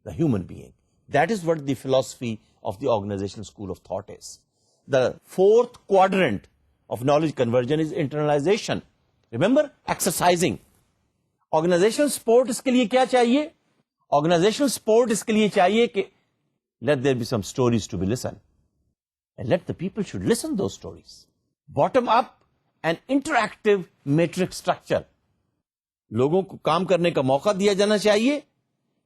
the human being. That is what the philosophy of the organizational school of thought is. The fourth quadrant of knowledge conversion is internalization. Remember, exercising. Organizational support اس کے لیے کیا چاہیے؟ Organizational support اس کے لیے چاہیے کہ let there be some stories to be listened. And let the people should listen those stories. Bottom up and interactive matrix structure. لوگوں کو کام کرنے کا موقع دیا جانا چاہیے.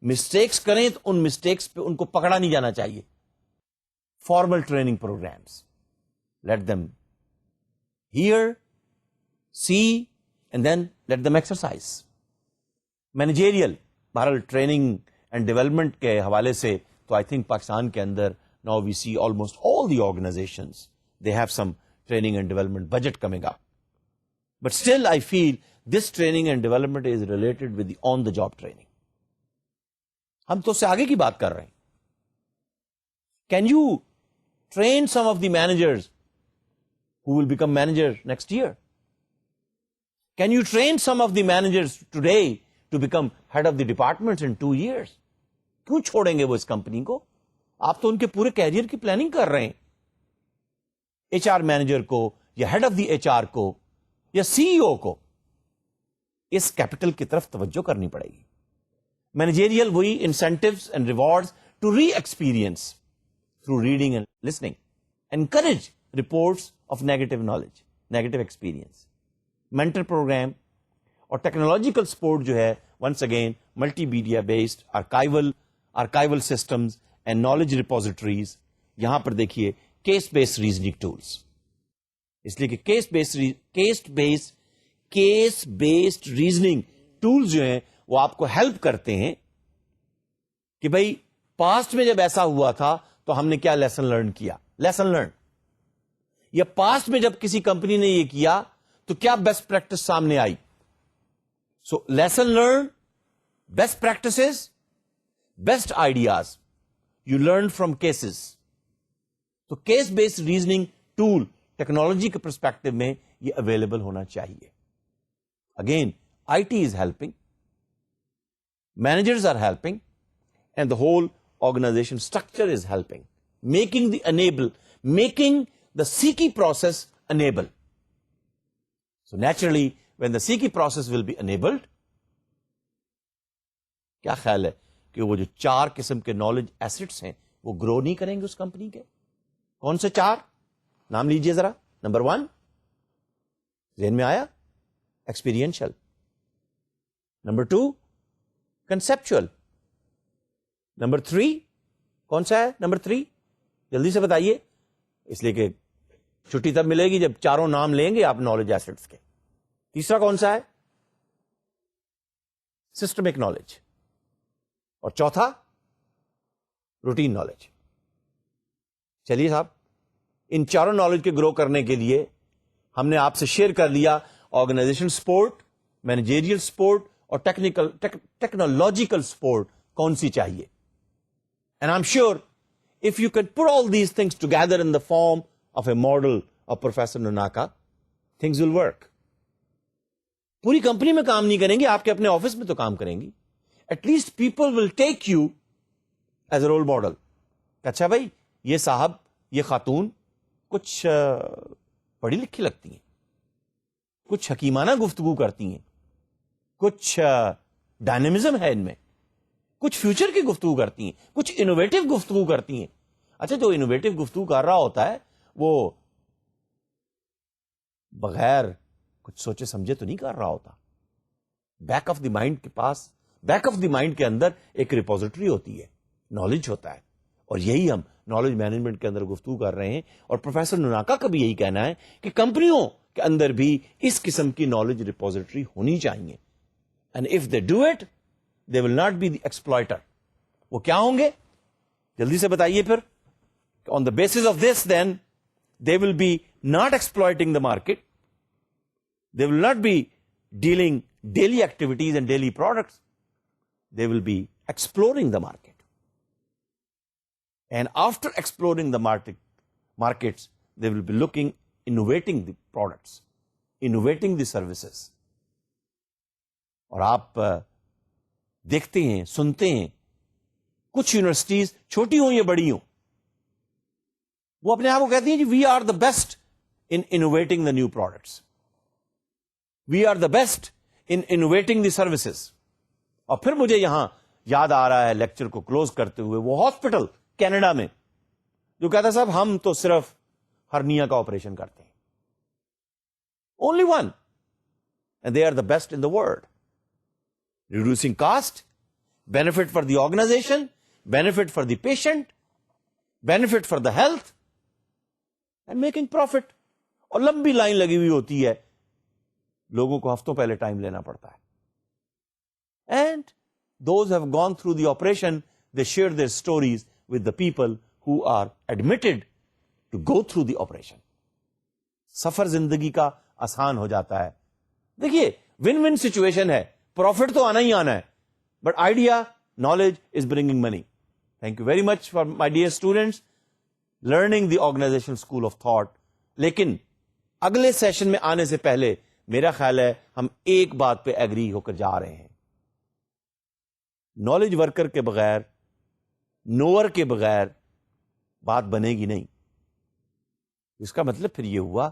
مسٹیکس کریں تو ان مسٹیکس پہ ان کو پکڑا نہیں جانا چاہیے. Formal training programs. Let them hear, see, and then let them exercise. Managerial, بہرحال ٹریننگ اینڈ ڈیولپمنٹ کے حوالے سے تو آئی تھنک پاکستان کے اندر now we see almost all the organizations, they have some training and development budget coming up. But still I feel this training and development is related with the on-the-job training. ہم تو اس سے آگے کی بات کر رہے ہیں. Can you train some of the managers who will become managers next year? Can you train some of the managers today to become head of the departments in 2 years? کیوں چھوڑیں گے وہ اس کمپنی کو؟ آپ تو ان کے پورے کیریئر کی پلاننگ کر رہے ہیں. HR مینیجر کو یا ہیڈ آف دی HR کو یا CEO کو اس کیپٹل کی طرف توجہ کرنی پڑے گی. مینیجریل وہی incentives and rewards to re experience through reading and listening. Encourage reports of negative knowledge, negative experience. Mentor program اور technological support جو ہے once again multimedia based archival systems and knowledge repositories. یہاں پر دیکھیے case based reasoning tools. اس لیے کہ case based reasoning tools جو ہیں وہ آپ کو ہیلپ کرتے ہیں کہ بھائی پاسٹ میں جب ایسا ہوا تھا تو ہم نے کیا لیسن لرن کیا. لیسن لرن یا پاسٹ میں جب کسی کمپنی نے یہ کیا تو کیا بیسٹ پریکٹس سامنے آئی. So lesson learn, best practices, best ideas you learn from cases. تو case based reasoning tool technology کے پرسپیکٹو میں یہ اویلیبل ہونا چاہیے. Again I T is helping, managers are helping, and the whole organization structure is helping, making the CKE process enable. So naturally, when the CKE process will be enabled, کیا خیال ہے کہ وہ جو 4 قسم کے نالج ایسٹس ہیں وہ گرو نہیں کریں گے اس کمپنی کے؟ کون سے 4 نام لیجئے ذرا. نمبر 1 ذہن میں آیا؟ ایکسپیرینشل. Number 2 conceptual. نمبر 3 کون سا ہے؟ نمبر 3 جلدی سے بتائیے, اس لیے کہ چھٹی تب ملے گی جب چاروں نام لیں گے آپ نالج ایسٹس کے. تیسرا کون سا ہے؟ Systemic knowledge. اور چوتھا روٹین نالج. چلیے صاحب, ان چاروں نالج کے گرو کرنے کے لیے ہم نے آپ سے شیئر کر لیا آرگنائزیشن سپورٹ, مینیجریل سپورٹ اور ٹیکنالوجیکل سپورٹ کون سی چاہیے. And I'm sure if you can put all these things together in the form of a model of Professor Nonaka, things will work. پوری کمپنی میں کام نہیں کریں گے, آپ کے اپنے آفس میں تو کام کریں گی. At least people will take you as a role model. اچھا بھائی, یہ صاحب, یہ خاتون کچھ پڑھی لکھی لگتی ہیں, کچھ حکیمانہ گفتگو کرتی ہیں, کچھ ڈائنامزم ہے ان میں, کچھ فیوچر کی گفتگو کرتی ہیں, کچھ انوویٹو گفتگو کرتی ہیں. اچھا, جو انوویٹو گفتگو کر رہا ہوتا ہے وہ بغیر کچھ سوچے سمجھے تو نہیں کر رہا ہوتا. بیک آف دی مائنڈ کے پاس, بیک آف دی مائنڈ کے اندر ایک ریپوزیٹری ہوتی ہے, نالج ہوتا ہے, اور یہی ہم نالج مینجمنٹ کے اندر گفتگو کر رہے ہیں. اور پروفیسر نوناکا کا بھی یہی کہنا ہے کہ کمپنیوں کے اندر بھی اس قسم کی نالج ریپوزیٹری ہونی چاہیے. And if they do it, they will not be the exploiter. وہ کیا ہوں گے؟ جلدی سے بتائیے پھر. On the basis of this, then, they will be not exploiting the market. They will not be dealing daily activities and daily products. They will be exploring the market. And after exploring the markets, they will be innovating the products, innovating the services. اور آپ دیکھتے ہیں، سنتے ہیں، کچھ universities چھوٹی ہوں یا بڑی ہوں، وہ اپنے آپ کو کہتی ہیں جی we are the best in innovating the new products, we are the best in innovating the services. اور پھر مجھے یہاں یاد آ رہا ہے لیکچر کو کلوز کرتے ہوئے وہ ہاسپٹل کینیڈا میں جو کہتا صاحب ہم تو صرف ہرنیا کا آپریشن کرتے ہیں، only one, and they are the best in the world. Reducing cost, benefit for the organization, benefit for the patient, benefit for the health, and making profit. اور لمبی لائن لگی ہوئی ہوتی ہے، لوگوں کو ہفتوں پہلے ٹائم لینا پڑتا ہے. And those who have gone through the operation, they share their stories with the people who are admitted to go through the operation. سفر زندگی کا آسان ہو جاتا ہے. دیکھیے ون ون سچویشن ہے، پروفٹ تو آنا ہی آنا ہے، but idea knowledge is bringing money. Thank you very much for my dear students learning the organisation school of thought. لیکن اگلے سیشن میں آنے سے پہلے میرا خیال ہے ہم ایک بات پہ ایگری ہو کر جا رہے ہیں، نالج ورکر کے بغیر، نوور کے بغیر بات بنے گی نہیں. اس کا مطلب پھر یہ ہوا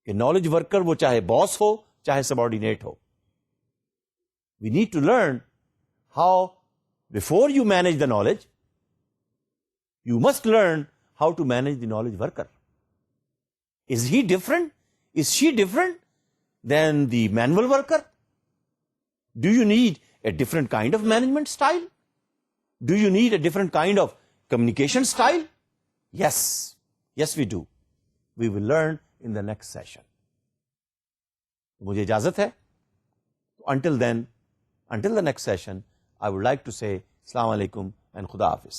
کہ نالج ورکر وہ چاہے باس ہو چاہے subordinate who. We need to learn how, before you manage the knowledge, you must learn how to manage the knowledge worker. Is he different? Is she different than the manual worker? Do you need a different kind of management style? Do you need a different kind of communication style? Yes. Yes, we do. We will learn in the next session. مجھے اجازت ہے. Until then, until the next session, I would like to say Assalamu alaikum and Khuda Hafiz.